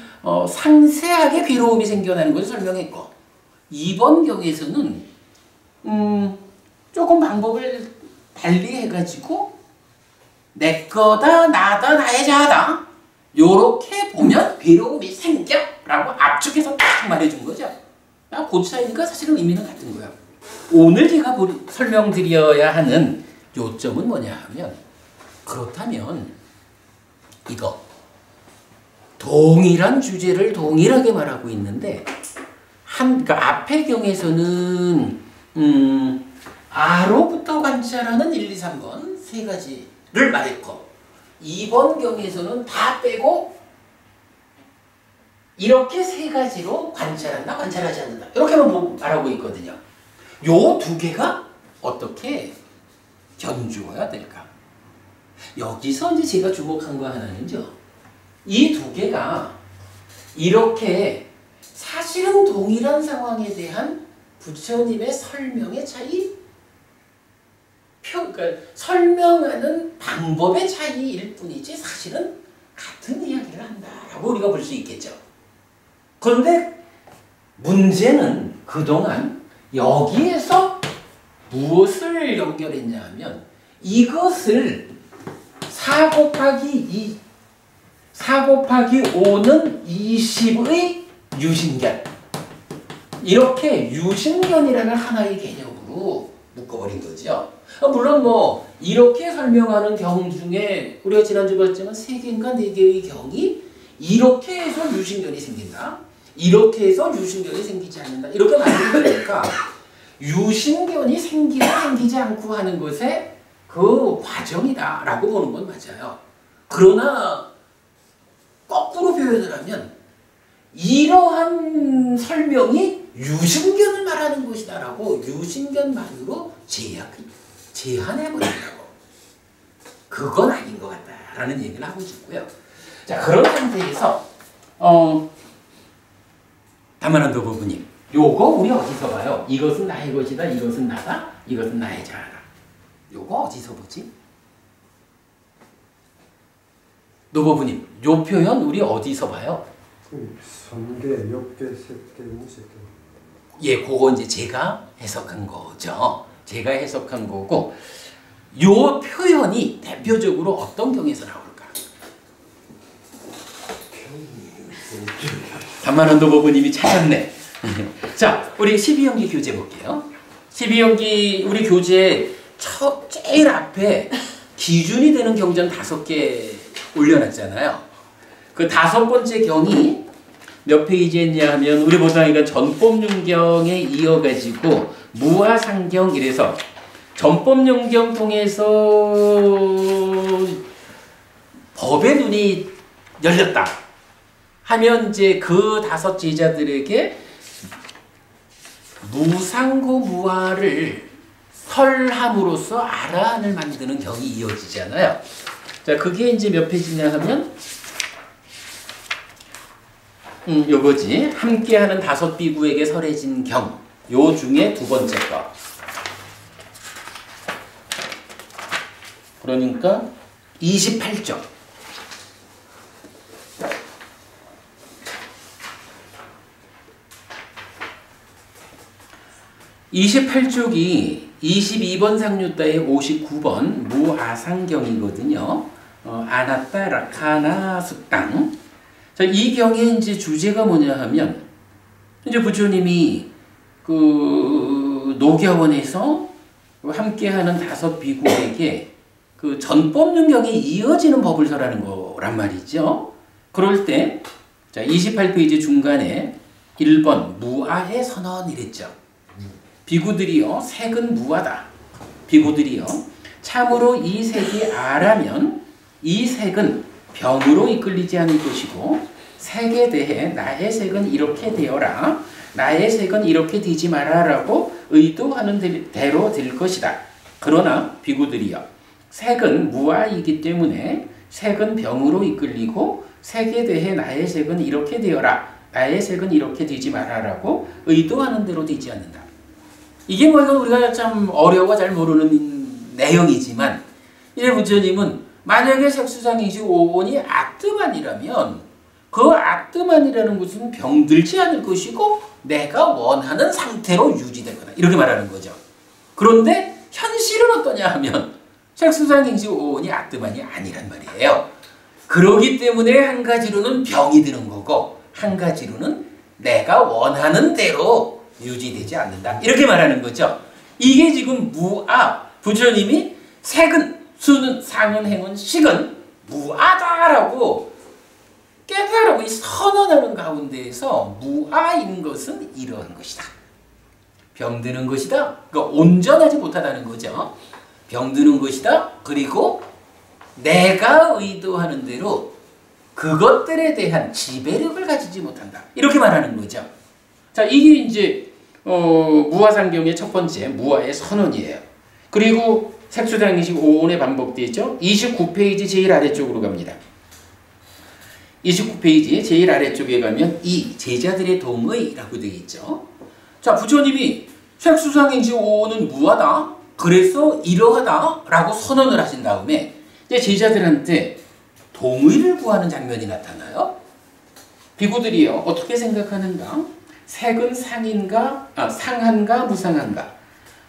상세하게 괴로움이 생겨나는 것을 설명했고 2번 경에서는 조금 방법을 달리 해가지고 내 거다, 나다, 나의 자아다 요렇게 보면 괴로움이 생겨 라고 압축해서 딱 말해준 거죠. 그 차이니까 사실은 의미는 같은 거예요. 오늘 제가 설명드려야 하는 요점은 뭐냐 하면 그렇다면 이거 동일한 주제를 동일하게 말하고 있는데 그러니까 앞의 경에서는 아로부터 관찰하는 1, 2, 3번 세 가지를 말했고 2번 경에서는 다 빼고 이렇게 세 가지로 관찰한다, 관찰하지 않는다 이렇게만 말하고 있거든요. 요 두 개가 어떻게 견주어야 될까? 여기서 이제 제가 주목한 거 하나는요. 이 두 개가 이렇게 사실은 동일한 상황에 대한 부처님의 설명의 차이, 그러니까 설명하는 방법의 차이일 뿐이지 사실은 같은 이야기를 한다라고 우리가 볼 수 있겠죠. 그런데 문제는 그동안 여기에서 무엇을 연결했냐 하면 이것을 4 곱하기 5는 20의 유신견 이렇게 유신견이라는 하나의 개념으로 묶어버린 거죠. 물론 뭐 이렇게 설명하는 경 중에 우리가 지난주 봤지만 3개인가 4개의 경이 이렇게 해서 유신견이 생긴다. 이렇게 해서 유신견이 생기지 않는다. 이렇게 말하니까 유신견이 생기고 생기지 않고 하는 것의 그 과정이다 라고 보는 건 맞아요. 그러나 거꾸로 표현을 하면 이러한 설명이 유신견을 말하는 것이다 라고 유신견만으로 제한해버린다고. 그건 아닌 것 같다라는 얘기를 하고 싶고요. 자, 그런 상태에서 다만한도 부부님 요거 우리 어디서 봐요? 이것은 나의 것이다, 이것은 나다, 이것은 나의 자아다. 요거 어디서 보지? 노부부님 요 표현 우리 어디서 봐요? 선계, 역계, 색계, 무색계. 예, 그거 이제 제가 해석한 거죠. 제가 해석한 거고 요 표현이 대표적으로 어떤 경에서 나올까? 단만한도 부부님이 찾았네. 자, 우리 12연기 교재 볼게요. 12연기 우리 교재 제일 앞에 기준이 되는 경전 5개 올려놨잖아요. 그 5번째 경이 몇 페이지에 있냐 하면 우리 보다니까 전법윤경에 이어가지고 무아상경 이래서 전법윤경 통해서 법의 눈이 열렸다 하면 이제 그 5 제자들에게 무상고 무아를 설함으로써 아라한을 만드는 경이 이어지잖아요. 자, 그게 이제 몇 페이지냐 하면 요거지. 함께하는 다섯 비구에게 설해진 경. 요 중에 두 번째 거. 그러니까 28쪽. 28쪽이 22번 상류따의 59번 무아상경이거든요. 아나따 라카나 숙당. 자, 이 경의 이제 주제가 뭐냐 하면, 이제 부처님이 그 노교원에서 함께하는 다섯 비구에게 그 전법륜경에 이어지는 법을 설하는 거란 말이죠. 그럴 때, 자, 28페이지 중간에 1번 무아의 선언이랬죠. 비구들이요, 색은 무아다. 비구들이요, 참으로 이 색이 아라면 이 색은 병으로 이끌리지 않을 것이고, 색에 대해 나의 색은 이렇게 되어라, 나의 색은 이렇게 되지 마라 라고 의도하는 대로 될 것이다. 그러나 비구들이요, 색은 무아이기 때문에 색은 병으로 이끌리고, 색에 대해 나의 색은 이렇게 되어라, 나의 색은 이렇게 되지 마라 라고 의도하는 대로 되지 않는다. 이게 뭐 이건 우리가 참 어려워 잘 모르는 내용이지만, 이제 부처님은 만약에 색수상행식 5번이 악드만이라면 그 악드만이라는 것은 병들지 않을 것이고 내가 원하는 상태로 유지될 거다, 이렇게 말하는 거죠. 그런데 현실은 어떠냐 하면 색수상행식 5번이 악드만이 아니란 말이에요. 그러기 때문에 한 가지로는 병이 드는 거고, 한 가지로는 내가 원하는 대로 유지되지 않는다, 이렇게 말하는 거죠. 이게 지금 무아, 부처님이 색은, 수는, 상은, 행은, 식은 무아다라고 깨달고 선언하는 가운데에서 무아인 것은 이러한 것이다. 병드는 것이다. 그러니까 온전하지 못하다는 거죠. 병드는 것이다. 그리고 내가 의도하는 대로 그것들에 대한 지배력을 가지지 못한다, 이렇게 말하는 거죠. 자, 이게 이제 무아상경의 첫 번째 무아의 선언이에요. 그리고 색수상행식 5원에 반복되죠. 29페이지 제일 아래쪽으로 갑니다. 29페이지 제일 아래쪽에 가면 이 제자들의 동의라고 되어 있죠. 자, 부처님이 색수상행식 5원은 무아다, 그래서 이러하다 라고 선언을 하신 다음에 이제 제자들한테 동의를 구하는 장면이 나타나요. 비구들이요, 어떻게 생각하는가? 색은 상한가 무상한가?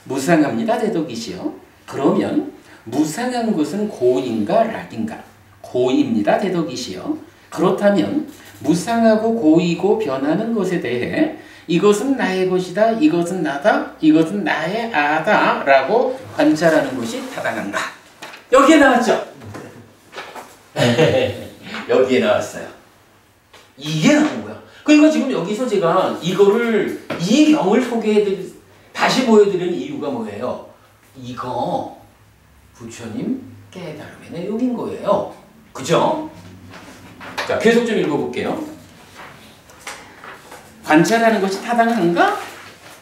무상합니다, 대덕이시여. 그러면 무상한 것은 고인가 락인가? 고입니다, 대덕이시여. 그렇다면 무상하고 고이고 변하는 것에 대해 이것은 나의 것이다, 이것은 나다, 이것은 나의 아다 라고 관찰하는 것이 타당한가? 여기에 나왔죠? 여기에 나왔어요. 이게 나온 거야. 그러니까 지금 여기서 제가 이거를, 이 경을 다시 보여드리는 이유가 뭐예요? 이거 부처님 깨달음의 내용인 거예요. 그죠? 자, 계속 좀 읽어볼게요. 관찰하는 것이 타당한가?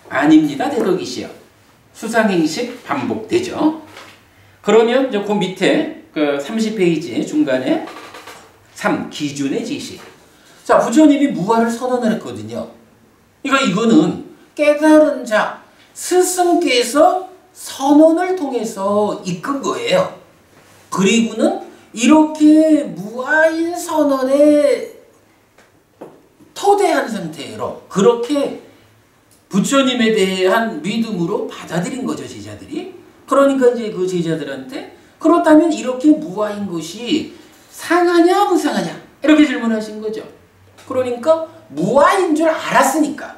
아닙니다, 대덕이시여. 수상행식 반복되죠. 그러면 그 밑에 그 30페이지 중간에 3. 기준의 지시. 자, 부처님이 무아를 선언을 했거든요. 그러니까 이거는 깨달은 자 스승께서 선언을 통해서 이끈 거예요. 그리고는 이렇게 무아인 선언에 토대한 상태로 그렇게 부처님에 대한 믿음으로 받아들인 거죠, 제자들이. 그러니까 이제 그 제자들한테 그렇다면 이렇게 무아인 것이 상하냐 무상하냐, 이렇게 질문하신 거죠. 그러니까 무아인 줄 알았으니까,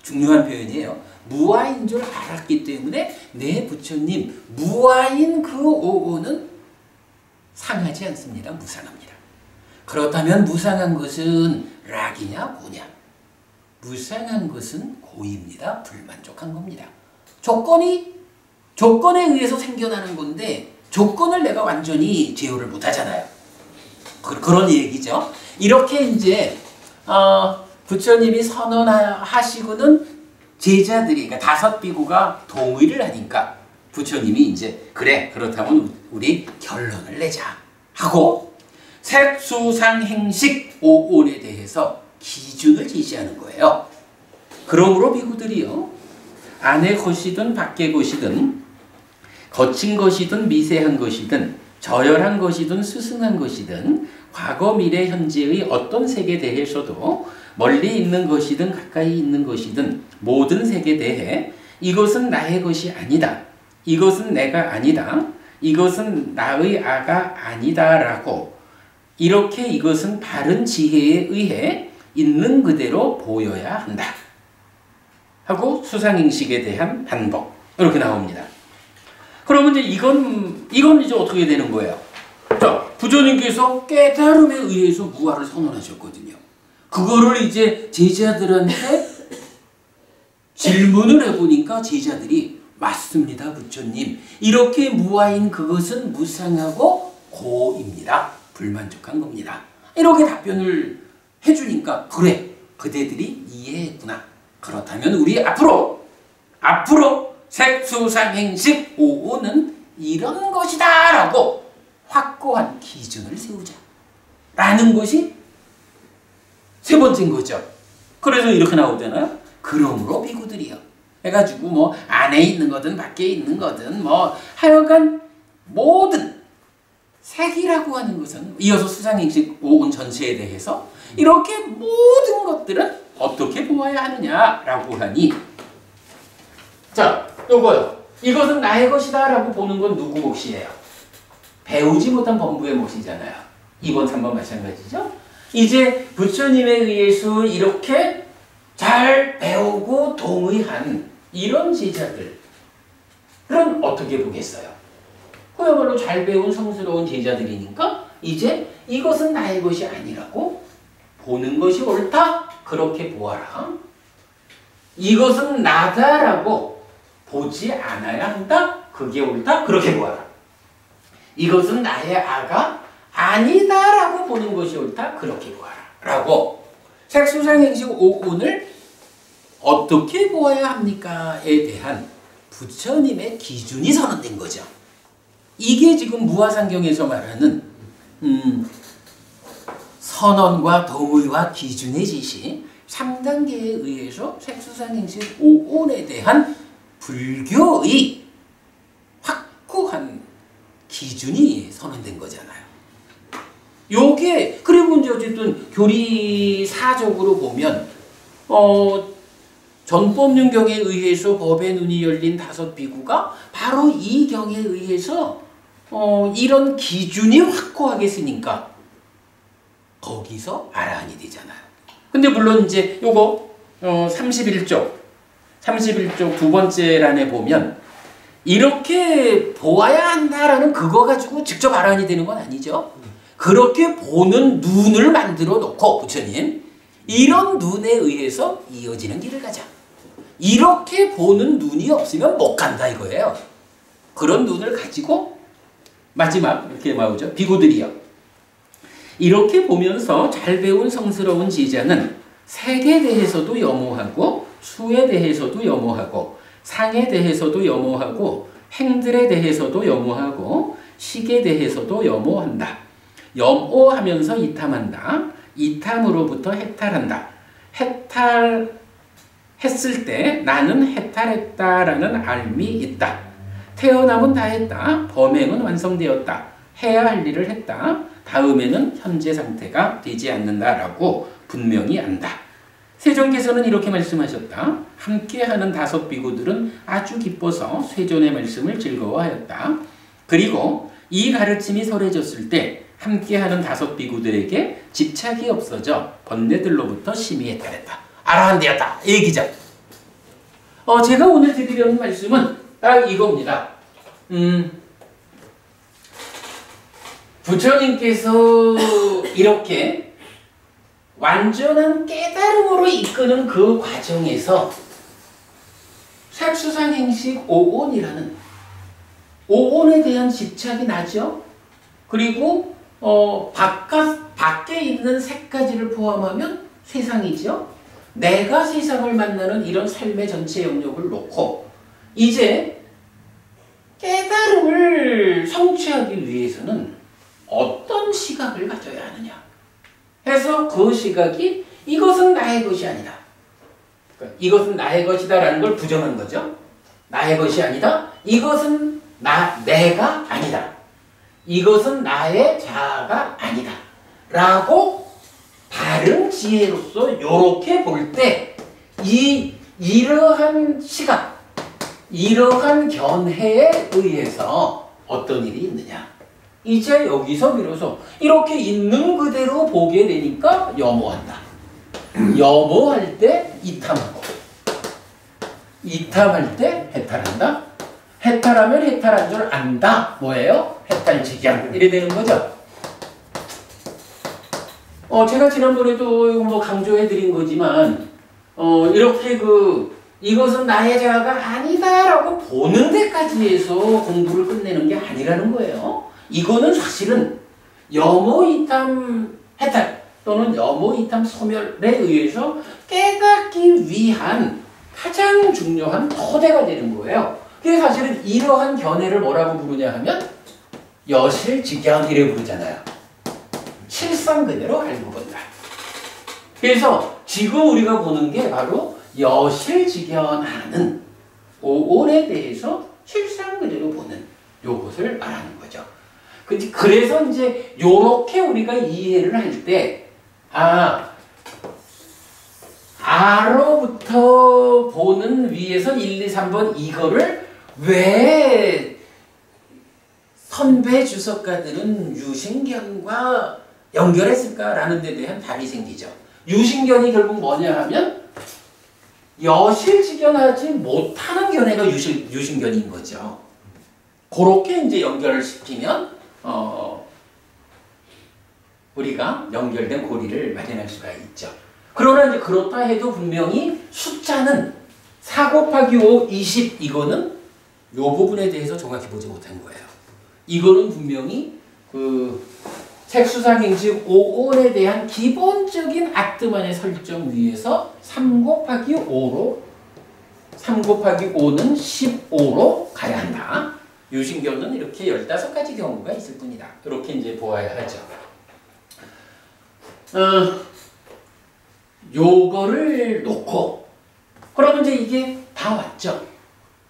중요한 표현이에요. 무아인 줄 알았기 때문에 네 부처님, 무아인 그 오오는 상하지 않습니다, 무상합니다. 그렇다면 무상한 것은 락이냐 고냐? 무상한 것은 고입니다, 불만족한 겁니다. 조건에 의해서 생겨나는 건데 조건을 내가 완전히 제어를 못하잖아요. 그런 얘기죠. 이렇게 이제 부처님이 선언하시고는 제자들이, 그러니까 다섯 비구가 동의를 하니까 부처님이 이제 그래, 그렇다면 우리 결론을 내자 하고 색수상행식 오온에 대해서 기준을 제시하는 거예요. 그러므로 비구들이요, 안의 것이든 밖의 것이든 거친 것이든 미세한 것이든 저열한 것이든 스승한 것이든 과거 미래 현재의 어떤 색에 대해서도 멀리 있는 것이든 가까이 있는 것이든 모든 색에 대해 이것은 나의 것이 아니다, 이것은 내가 아니다, 이것은 나의 아가 아니다 라고 이렇게 이것은 바른 지혜에 의해 있는 그대로 보여야 한다 하고 수상행식에 대한 반복 이렇게 나옵니다. 그러면 이제 이건 이제 어떻게 되는 거예요? 자, 부처님께서 깨달음에 의해서 무아를 선언하셨거든요. 그거를 이제 제자들한테 질문을 해보니까 제자들이 맞습니다, 부처님. 이렇게 무아인 그것은 무상하고 고입니다. 불만족한 겁니다. 이렇게 답변을 해주니까 그래, 그대들이 이해했구나. 그렇다면 우리 앞으로 색수상행식 오온은 이런 것이다 라고 확고한 기준을 세우자 라는 것이 세 번째인 거죠. 그래서 이렇게 나오잖아요. 그러므로 비구들이요 해가지고 뭐 안에 있는 거든 밖에 있는 거든 뭐 하여간 모든 색이라고 하는 것은 이어서 수상행식 오온 전체에 대해서 이렇게 모든 것들은 어떻게 보아야 하느냐라고 하니, 자, 요거요. 이것은 나의 것이다 라고 보는 건 누구 몫이에요? 배우지 못한 범부의 몫이잖아요. 2번, 3번 마찬가지죠. 이제 부처님에 의해서 이렇게 잘 배우고 동의한 이런 제자들은 어떻게 보겠어요? 그야말로 잘 배운 성스러운 제자들이니까 이제 이것은 나의 것이 아니라고 보는 것이 옳다? 그렇게 보아라. 이것은 나다라고 보지 않아야 한다? 그게 옳다? 그렇게 보아라. 이것은 나의 아가 아니다라고 보는 것이 옳다? 그렇게 보아라. 라고 색수상행식 오온을 어떻게 보아야 합니까?에 대한 부처님의 기준이 선언된 거죠. 이게 지금 무아상경에서 말하는 선언과 동의와 기준의 지시 3단계에 의해서 색수상행식 오온에 대한 불교의 확고한 기준이 선언된 거잖아요. 요게 그리고 이제 어쨌든 교리사적으로 보면 전법륜경에 의해서 법의 눈이 열린 5 비구가 바로 이 경에 의해서 이런 기준이 확고하게 쓰니까 거기서 아라한이 되잖아요. 근데 물론 이제 요거 31쪽 두 번째 란에 보면 이렇게 보아야 한다라는 그거 가지고 직접 아라한이 되는 건 아니죠. 그렇게 보는 눈을 만들어 놓고 부처님 이런 눈에 의해서 이어지는 길을 가자. 이렇게 보는 눈이 없으면 못 간다 이거예요. 그런 눈을 가지고 마지막 이렇게 나오죠. 비구들이요. 이렇게 보면서 잘 배운 성스러운 제자는 색에 대해서도 염오하고 수에 대해서도 염오하고 상에 대해서도 염오하고 행들에 대해서도 염오하고 식에 대해서도 염오한다. 염오하면서 이탐한다. 이탐으로부터 해탈한다. 해탈했을 때 나는 해탈했다라는 알미 있다. 태어남은 다 했다. 범행은 완성되었다. 해야 할 일을 했다. 다음에는 현재 상태가 되지 않는다라고 분명히 안다. 세존께서는 이렇게 말씀하셨다. 함께하는 5 비구들은 아주 기뻐서 세존의 말씀을 즐거워하였다. 그리고 이 가르침이 설해졌을 때 함께하는 5 비구들에게 집착이 없어져 번뇌들로부터 심히 해탈했다. 아라한 되었다. 이 얘기죠. 제가 오늘 드리려는 말씀은 딱 이겁니다. 부처님께서 이렇게 완전한 깨달음으로 이끄는 그 과정에서 색수상행식 오온이라는 오온에 대한 집착이 나죠. 그리고 밖에 있는 색까지를 포함하면 세상이죠. 내가 세상을 만나는 이런 삶의 전체 영역을 놓고 이제 깨달음을 성취하기 위해서는 어떤 시각을 가져야 하느냐 해서 그 시각이 이것은 나의 것이 아니다. 그러니까 이것은 나의 것이다 라는 걸 부정한 거죠. 나의 것이 아니다. 이것은 내가 아니다. 이것은 나의 자아가 아니다. 라고 바른 지혜로서 이렇게 볼 때 이러한 시각, 이러한 견해에 의해서 어떤 일이 있느냐. 이제 여기서 비로소 이렇게 있는 그대로 보게 되니까 염오한다. 염오할 때 이탐하고, 이탐할 때 해탈한다. 해탈하면 해탈한 줄 안다. 뭐예요? 해탈직양. 이래 되는 거죠. 제가 지난번에도 뭐 강조해 드린 거지만, 이렇게 이것은 나의 자아가 아니다라고 보는 데까지 해서 공부를 끝내는 게 아니라는 거예요. 이거는 사실은 염오이탐 해탈 또는 염오이탐 소멸에 의해서 깨닫기 위한 가장 중요한 토대가 되는 거예요. 그게 사실은 이러한 견해를 뭐라고 부르냐 하면 여실직견이라고 부르잖아요. 실상 그대로 알고 본다. 그래서 지금 우리가 보는 게 바로 여실직견하는 오온에 대해서 실상 그대로 보는 요것을 말하는 거죠. 그래서 이제 요렇게 우리가 이해를 할 때 아로부터 보는 위에서 1, 2, 3번 이거를 왜 선배 주석가들은 유신견과 연결했을까라는 데 대한 답이 생기죠. 유신견이 결국 뭐냐 하면 여실직견하지 못하는 견해가 유신견인 거죠. 그렇게 이제 연결을 시키면 우리가 연결된 고리를 마련할 수가 있죠. 그러나 이제 그렇다 해도 분명히 숫자는 4 곱하기 5, 20 이거는 요 부분에 대해서 정확히 보지 못한 거예요. 이거는 분명히 색수상행식 5온에 대한 기본적인 아트만의 설정 위에서 3 곱하기 5로 3 곱하기 5는 15로 가야 한다. 유신견은 이렇게 15가지 경우가 있을 뿐이다. 이렇게 이제 보아야 하죠. 요거를 놓고 그러면 이제 이게 다 왔죠.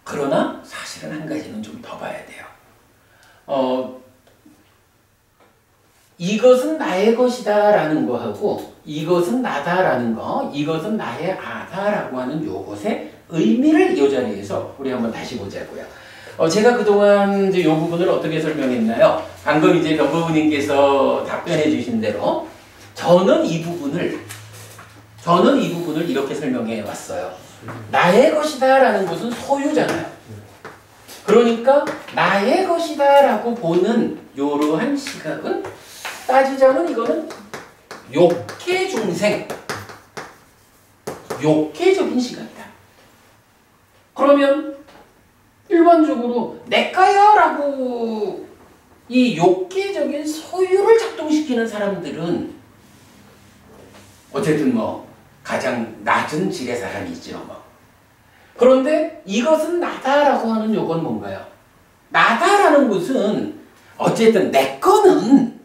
그러나 사실은 한 가지는 좀 더 봐야 돼요. 이것은 나의 것이다 라는 거하고 이것은 나다라는 거, 이것은 나의 아다라고 하는 요것의 의미를 이 자리에서 우리 한번 다시 보자고요. 제가 그동안 이제 요 부분을 어떻게 설명했나요? 방금 이제 변부부님께서 답변해 주신 대로 저는 이 부분을 이렇게 설명해 왔어요. 나의 것이다 라는 것은 소유잖아요. 그러니까 나의 것이다 라고 보는 이러한 시각은 따지자면 이거는 욕해중생, 욕해적인 시각이다. 그러면 일반적으로 내꺼요 라고 이 욕계적인 소유를 작동시키는 사람들은 어쨌든 뭐 가장 낮은 질의 사람이죠. 그런데 이것은 나다라고 하는 요건 뭔가요? 나다라는 것은 어쨌든 내 거는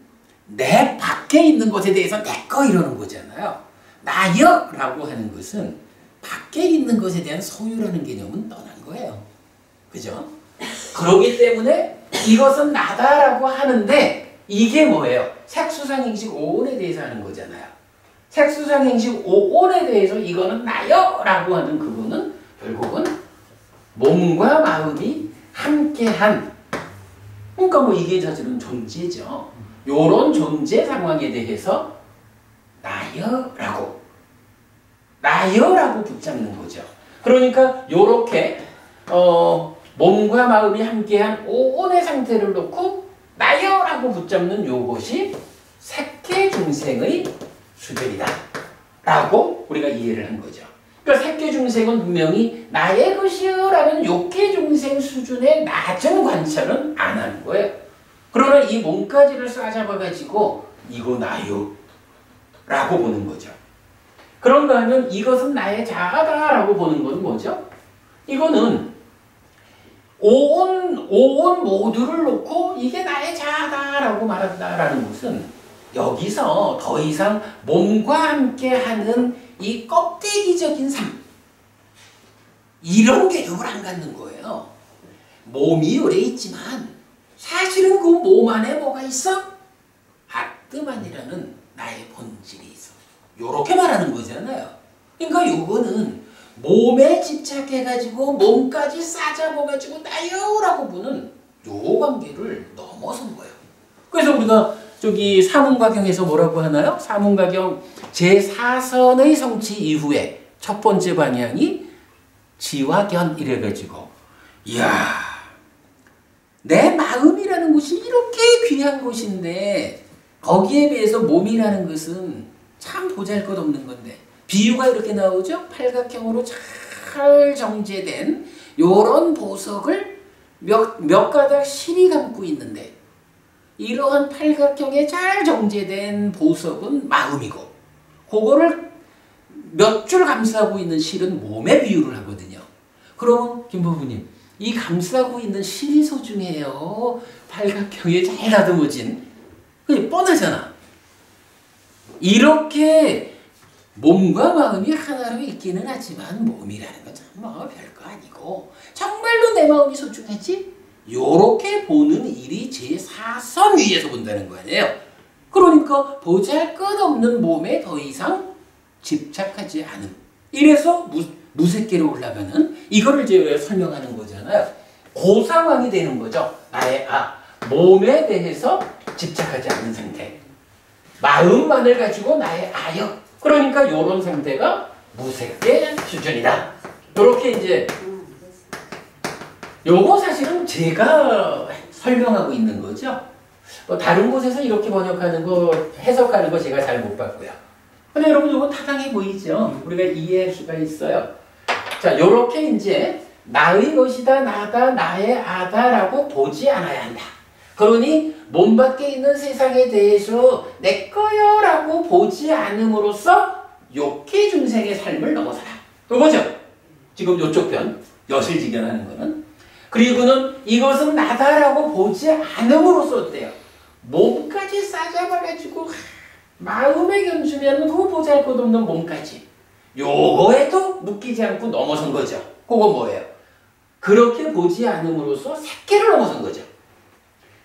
내 밖에 있는 것에 대해서 내 거 이러는 거잖아요. 나여 라고 하는 것은 밖에 있는 것에 대한 소유라는 개념은 떠난 거예요. 그죠? 그러기 때문에 이것은 나다라고 하는데 이게 뭐예요? 색수상행식 5온에 대해서 하는 거잖아요. 색수상행식 5온에 대해서 이거는 나여 라고 하는 그거는 결국은 몸과 마음이 함께한, 그러니까 뭐 이게 사실은 존재죠. 요런 존재 상황에 대해서 나여라고 붙잡는 거죠. 그러니까 요렇게 몸과 마음이 함께한 5온의 상태를 놓고 나여라고 붙잡는 요것이 색계중생의 수별이다 라고 우리가 이해를 한 거죠. 그러니까 색계중생은 분명히 나의 것이여 라는 욕계중생 수준의 낮은 관찰은 안 하는 거예요. 그러나 이 몸까지를 싸잡아가지고 이거 나요 라고 보는 거죠. 그런가 하면 이것은 나의 자아다 라고 보는 건 뭐죠? 이거는 5온 오온 모두를 놓고 이게 나의 자아다라고 말한다라는 것은 여기서 더 이상 몸과 함께하는 이 껍데기적인 삶 이런 개념을 안 갖는 거예요. 몸이 오래 있지만 사실은 그 몸 안에 뭐가 있어? 아트만이라는 나의 본질이 있어. 요렇게 말하는 거잖아요. 그러니까 요거는 몸에 집착해가지고 몸까지 싸잡아가지고 나요라고 보는 요 관계를 넘어선 거예요. 그래서 우리가 저기 사문가경에서 뭐라고 하나요? 사문가경 제4선의 성취 이후에 첫 번째 방향이 지와견 이래가지고 이야 내 마음이라는 곳이 이렇게 귀한 곳인데 거기에 비해서 몸이라는 것은 참 보잘것없는 건데 비유가 이렇게 나오죠. 팔각형으로 잘 정제된 요런 보석을 몇 가닥 실이 감고 있는데 이러한 팔각형에 잘 정제된 보석은 마음이고 그거를 몇 줄 감싸고 있는 실은 몸에 비유를 하거든요. 그러면 김부부님 이 감싸고 있는 실이 소중해요. 팔각형에 잘 다듬어진 그게 뻔하잖아. 이렇게 몸과 마음이 하나로 있기는 하지만 몸이라는 건 참 별거 아니고 정말로 내 마음이 소중하지? 요렇게 보는 일이 제4선 위에서 본다는 거 아니에요. 그러니까 보잘것없는 몸에 더 이상 집착하지 않음. 이래서 무색계로 올라가는 이거를 이제 설명하는 거잖아요. 그 상황이 되는 거죠. 나의 몸에 대해서 집착하지 않은 상태. 마음만을 가지고 나의 아역. 그러니까 이런 상태가 무색계 수준이다. 이렇게 이제 요거 사실은 제가 설명하고 있는 거죠. 다른 곳에서 이렇게 번역하는 거, 해석하는 거 제가 잘 못 봤고요. 근데 여러분 이건 타당해 보이죠? 우리가 이해할 수가 있어요. 자, 요렇게 이제 나의 것이다, 나다, 나의 아다라고 보지 않아야 한다. 그러니 몸 밖에 있는 세상에 대해서 내 거요라고 보지 않음으로써 욕해 중생의 삶을 넘어서라. 그거죠? 지금 요쪽 편, 여실직연하는 거는. 그리고는 이것은 나다라고 보지 않음으로써 어때요? 몸까지 싸잡아가지고 마음에 견주면 그 보잘것없는 몸까지 요거에도 묶이지 않고 넘어선 거죠. 그거 뭐예요? 그렇게 보지 않음으로써 색계를 넘어선 거죠.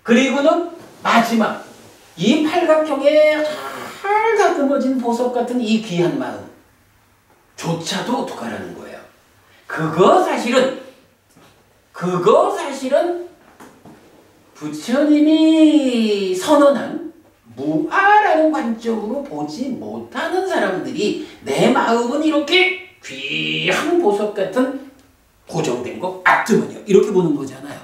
그리고는 마지막 이 팔각형에 잘 다듬어진 보석 같은 이 귀한 마음 조차도 어떡하라는 거예요. 그거 사실은 부처님이 선언한 무아라는 관점으로 보지 못하는 사람들이 내 마음은 이렇게 귀한 보석 같은 고정된 거 아트만이요. 이렇게 보는 거잖아요.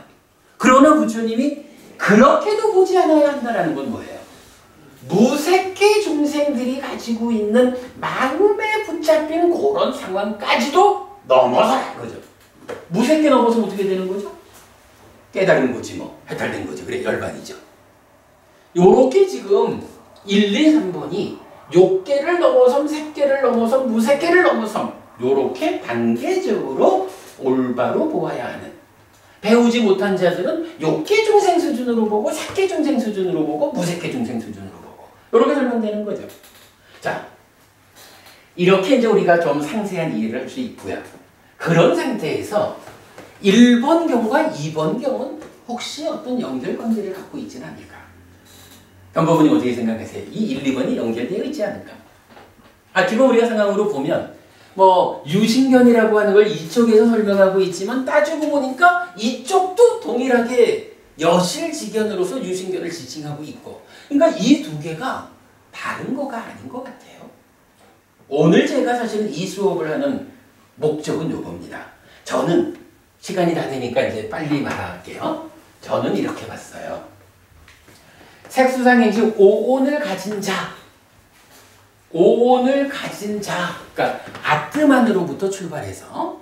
그러나 부처님이 그렇게도 보지 않아야 한다는 건 뭐예요? 무색계 중생들이 가지고 있는 마음에 붙잡힌 그런 상황까지도 넘어서는 거죠. 무색계 넘어서 어떻게 되는 거죠? 깨달은 거지 뭐. 해탈된 거죠. 그래 열반이죠. 요렇게 지금 1, 2, 3번이 욕계를 넘어섬, 색계를 넘어섬, 무색계를 넘어섬 요렇게 단계적으로 올바로 보아야 하는 배우지 못한 자들은 욕계 중생 수준으로 보고 색계 중생 수준으로 보고 무색계 중생 수준으로 보고 요렇게 설명되는 거죠. 자, 이렇게 이제 우리가 좀 상세한 이해를 할 수 있고요. 그런 상태에서 1번 경우와 2번 경우는 혹시 어떤 연결관계를 갖고 있지는 않을까? 경법분이 어떻게 생각하세요? 이 1, 2번이 연결되어 있지 않을까? 지금 우리가 상황으로 보면 뭐 유신견이라고 하는 걸 이쪽에서 설명하고 있지만 따지고 보니까 이쪽도 동일하게 여실직견으로서 유신견을 지칭하고 있고 그러니까 이 두 개가 다른 거가 아닌 것 같아요. 오늘 제가 사실은 이 수업을 하는 목적은 요겁니다. 저는 시간이 다 되니까 이제 빨리 말할게요. 저는 이렇게 봤어요. 색수상행식 오온을 가진 자, 오온을 가진 자, 그러니까 아트만으로부터 출발해서,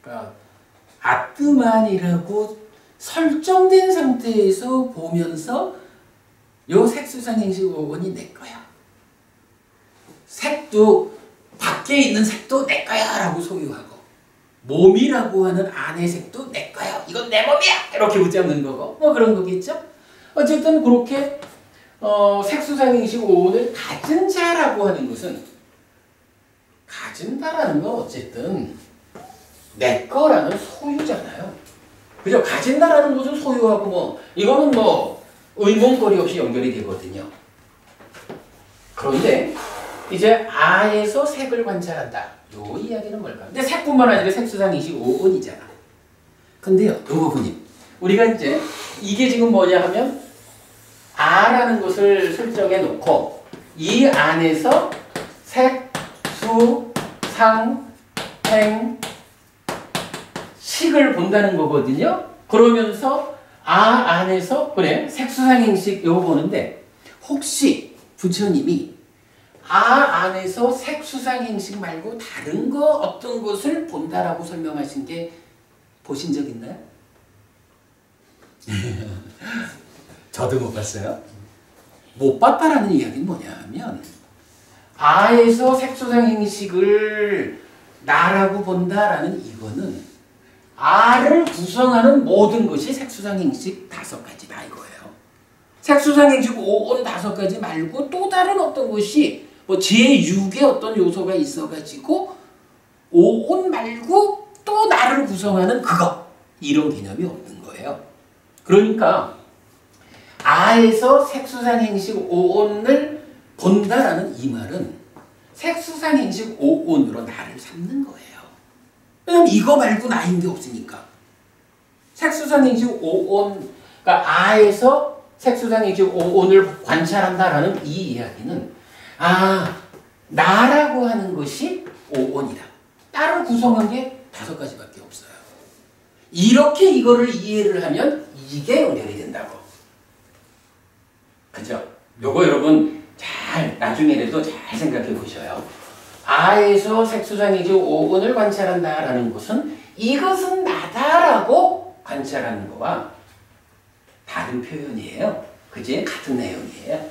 그러니까 아트만이라고 설정된 상태에서 보면서 요 색수상행식 오온이 내 거야. 색도 밖에 있는 색도 내 거야 라고 소유하고 몸이라고 하는 안의 색도 내 거야 이건 내 몸이야! 이렇게 붙잡는 거고 뭐 그런 거겠죠? 어쨌든 그렇게 색수상행식 오온을 가진 자라고 하는 것은 가진다라는 건 어쨌든 내 거라는 소유잖아요. 그죠? 가진다라는 것은 소유하고 뭐 이거는 뭐 의문거리 없이 연결이 되거든요. 그런데 이제 아에서 색을 관찰한다. 요 이야기는 뭘까? 근데 색뿐만 아니라 색수상행식 오온이잖아. 근데요, 요 부분이 우리가 이제 이게 지금 뭐냐 하면 아라는 것을 설정해 놓고 이 안에서 색, 수, 상, 행, 식을 본다는 거거든요. 그러면서 아 안에서 그래 색수상행식 요거 보는데 혹시 부처님이 아 안에서 색수상행식 말고 다른 거 어떤 것을 본다라고 설명하신 게 보신 적 있나요? 저도 못 봤어요. 못 봤다라는 이야기는 뭐냐 하면 아에서 색수상행식을 나라고 본다라는 이거는 아를 구성하는 모든 것이 색수상행식 5가지다 이거예요. 색수상행식 오온 5가지 말고 또 다른 어떤 것이 뭐 제6의 어떤 요소가 있어가지고 오온 말고 또 나를 구성하는 그거 이런 개념이 없는 거예요. 그러니까 아에서 색수상행식 오온을 본다라는 이 말은 색수상행식 오온으로 나를 삼는 거예요. 왜냐면 이거 말고 나인 게 없으니까. 색수상행식 오온, 그러니까 아에서 색수상행식 오온을 관찰한다라는 이 이야기는 나라고 하는 것이 오온이다. 나를 구성한 게 5가지밖에 없어요. 이렇게 이거를 이해를 하면 이게 연결이 된다고. 그죠? 요거 여러분 잘 나중에라도 잘 생각해 보셔요. 아에서 색수상행식 오온을 관찰한다라는 것은 이것은 나다라고 관찰하는 거와 다른 표현이에요. 그지? 같은 내용이에요.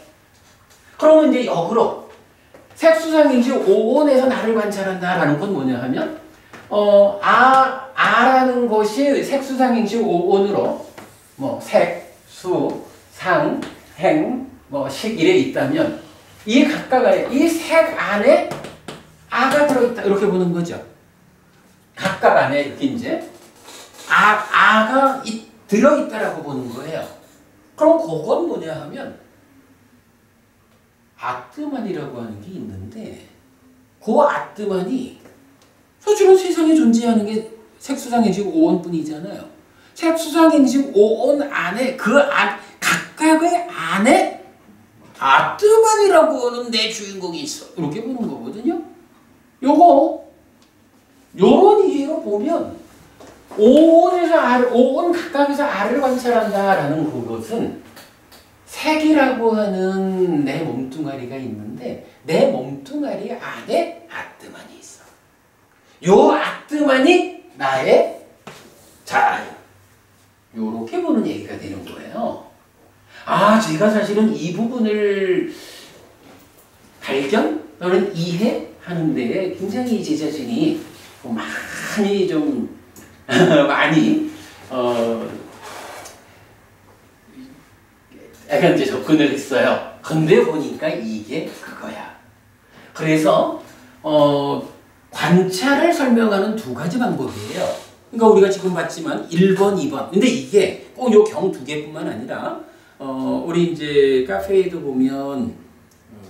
그러면 이제 역으로 색수상행식 오온에서 나를 관찰한다라는 건 뭐냐 하면 아라는 것이 색수상행식 오온으로 뭐 색, 수, 상, 행, 뭐 식 이래 있다면 이 각각의 이 색 안에 아가 들어있다 이렇게 보는 거죠. 각각 안에 이렇게 이제 아가 들어있다라고 보는 거예요. 그럼 그건 뭐냐 하면 아뜨만이라고 하는 게 있는데 그 아뜨만이 사실은 세상에 존재하는 게 색수상행식 오온뿐이잖아요. 색수상행식 오온 안에 각각의 안에 아뜨만이라고 하는 내 주인공이 있어. 이렇게 보는 거거든요. 요런 이해로 보면 오온 각각에서 아를 관찰한다라는 그것은 색이라고 하는 내 몸뚱아리가 있는데 내 몸뚱아리 안에 아뜨만이 있어. 요 아뜨만이 나의 자아요. 요렇게 보는 얘기가 되는 거예요. 제가 사실은 이 부분을 발견 또는 이해하는데 굉장히 제 자신이 많이 좀 약간 이제 접근을 했어요. 근데 보니까 이게 그거야. 그래서 관찰을 설명하는 2가지 방법이에요. 그러니까 우리가 지금 봤지만 1번, 2번. 근데 이게 꼭 요 경 2개뿐만 아니라 우리 이제 카페에도 보면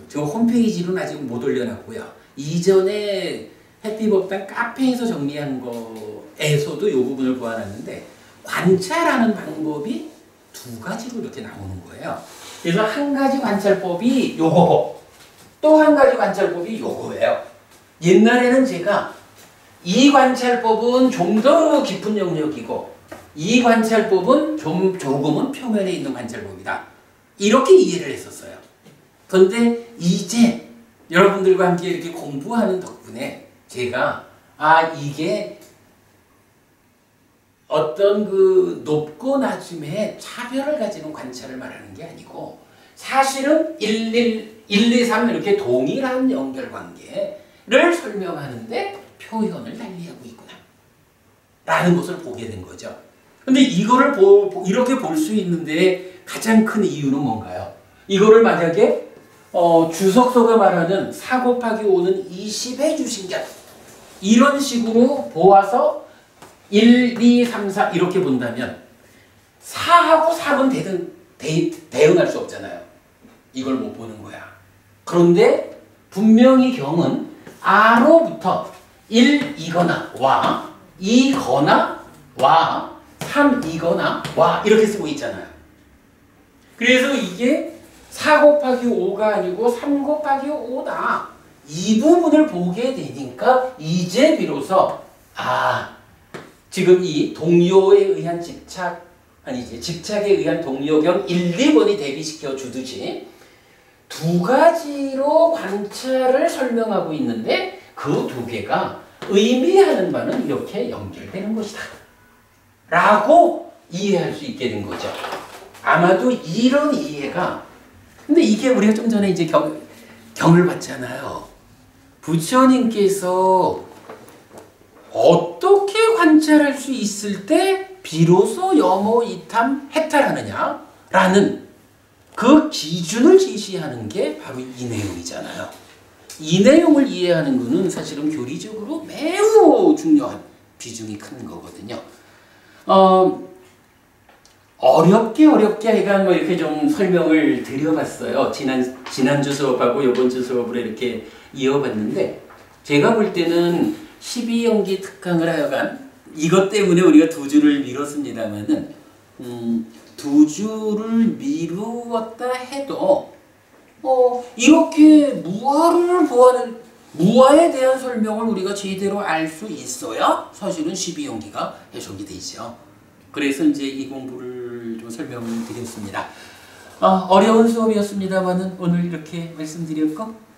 저 홈페이지로는 아직 못 올려놨고요. 이전에 해피법당 카페에서 정리한 거에서도 이 부분을 보아놨는데 관찰하는 방법이 2가지로 이렇게 나오는 거예요. 그래서 한 가지 관찰법이 요거고 또 한 가지 관찰법이 요거예요. 옛날에는 제가 이 관찰법은 좀 더 깊은 영역이고 이 관찰법은 조금은 표면에 있는 관찰법이다. 이렇게 이해를 했었어요. 그런데 이제 여러분들과 함께 이렇게 공부하는 덕분에 제가 이게 어떤 그 높고 낮음의 차별을 가지는 관찰을 말하는 게 아니고 사실은 1, 2, 3 이렇게 동일한 연결관계를 설명하는데 표현을 달리하고 있구나 라는 것을 보게 된 거죠. 근데 이거를 이렇게 볼 수 있는데 가장 큰 이유는 뭔가요? 이거를 만약에 주석서가 말하는 4 곱하기 5는 20의 주신견 이런 식으로 보아서 1, 2, 3, 4 이렇게 본다면 4하고 3은 대응할 수 없잖아요. 이걸 못 보는 거야. 그런데 분명히 경은 R로부터 1이거나 와, 2거나 와, 3이거나 와 이렇게 쓰고 있잖아요. 그래서 이게 4 곱하기 5가 아니고 3 곱하기 5다. 이 부분을 보게 되니까 이제 비로소 지금 이 동요에 의한 집착에 의한 동요경 1, 2번이 대비시켜 주듯이 두 가지로 관찰을 설명하고 있는데 그 두 개가 의미하는 바는 이렇게 연결되는 것이다. 라고 이해할 수 있게 된 거죠. 아마도 이런 이해가 근데 이게 우리가 좀 전에 이제 경을 봤잖아요. 부처님께서 어떻게 관찰할 수 있을 때 비로소 염호, 이탐, 해탈하느냐라는 그 기준을 제시하는 게 바로 이 내용이잖아요. 이 내용을 이해하는 것은 사실은 교리적으로 매우 중요한 비중이 큰 거거든요. 어렵게 하여간 뭐 이렇게 좀 설명을 드려봤어요. 지난주 수업하고 이번주 수업으로 이렇게 이어봤는데 제가 볼 때는 12연기 특강을 하여간 이것 때문에 우리가 2주를 미뤘습니다만은 2주를 미루었다 해도 이렇게 무아에 대한 설명을 우리가 제대로 알 수 있어야 사실은 12연기가 해석이 되죠. 그래서 이제 이 공부를 좀 설명을 드렸습니다. 어려운 수업이었습니다만은 오늘 이렇게 말씀드렸고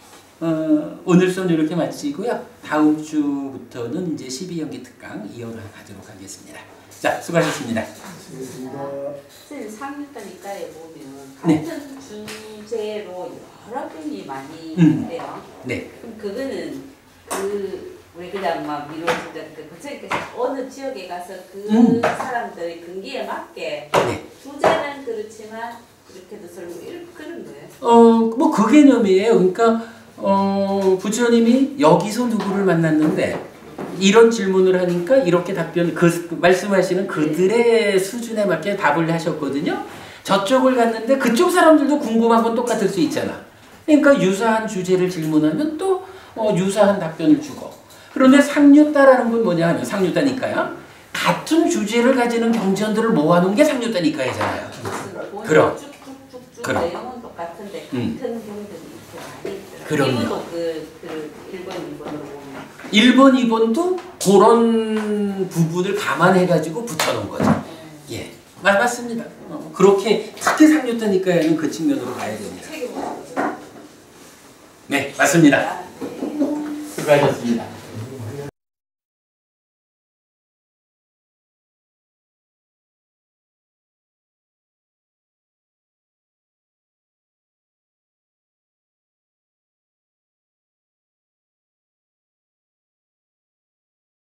오늘 수업 이렇게 마치고요. 다음 주부터는 이제 12연기 특강 이어가도록 하겠습니다. 자, 수고하셨습니다. 선생님 3일단니까에 보면 네. 같은 주제로 여러 편이 많이 있대요. 네. 그럼 그거는 우리 그냥 막 미뤄진다 부처님께서 어느 지역에 가서 그 사람들의 근기에 맞게 네. 주제는 그렇지만 그렇게도 설명 그런 거예요? 뭐 그 개념이에요. 그러니까 부처님이 여기서 누구를 만났는데 이런 질문을 하니까 이렇게 답변 말씀하시는 그들의 수준에 맞게 답을 하셨거든요. 저쪽을 갔는데 그쪽 사람들도 궁금한 건 똑같을 수 있잖아. 그러니까 유사한 주제를 질문하면 또 유사한 답변을 주고. 그런데 상류따라는 건 뭐냐 하면 상류따니까요. 같은 주제를 가지는 경전들을 모아놓은 게 상류따니까이잖아요. 그럼. 쭉쭉쭉쭉 내용은 똑같은데 같은 경전이 이렇게 많이 있더라고요. 그럼요. 이것도 그 1번, 2번으로 보면 1번, 2번도 그런 부분을 감안해가지고 붙여놓은 거죠. 예, 맞습니다. 그렇게 특히 상류따니까는 그 측면으로 봐야 됩니다. 네, 맞습니다. 수고하셨습니다.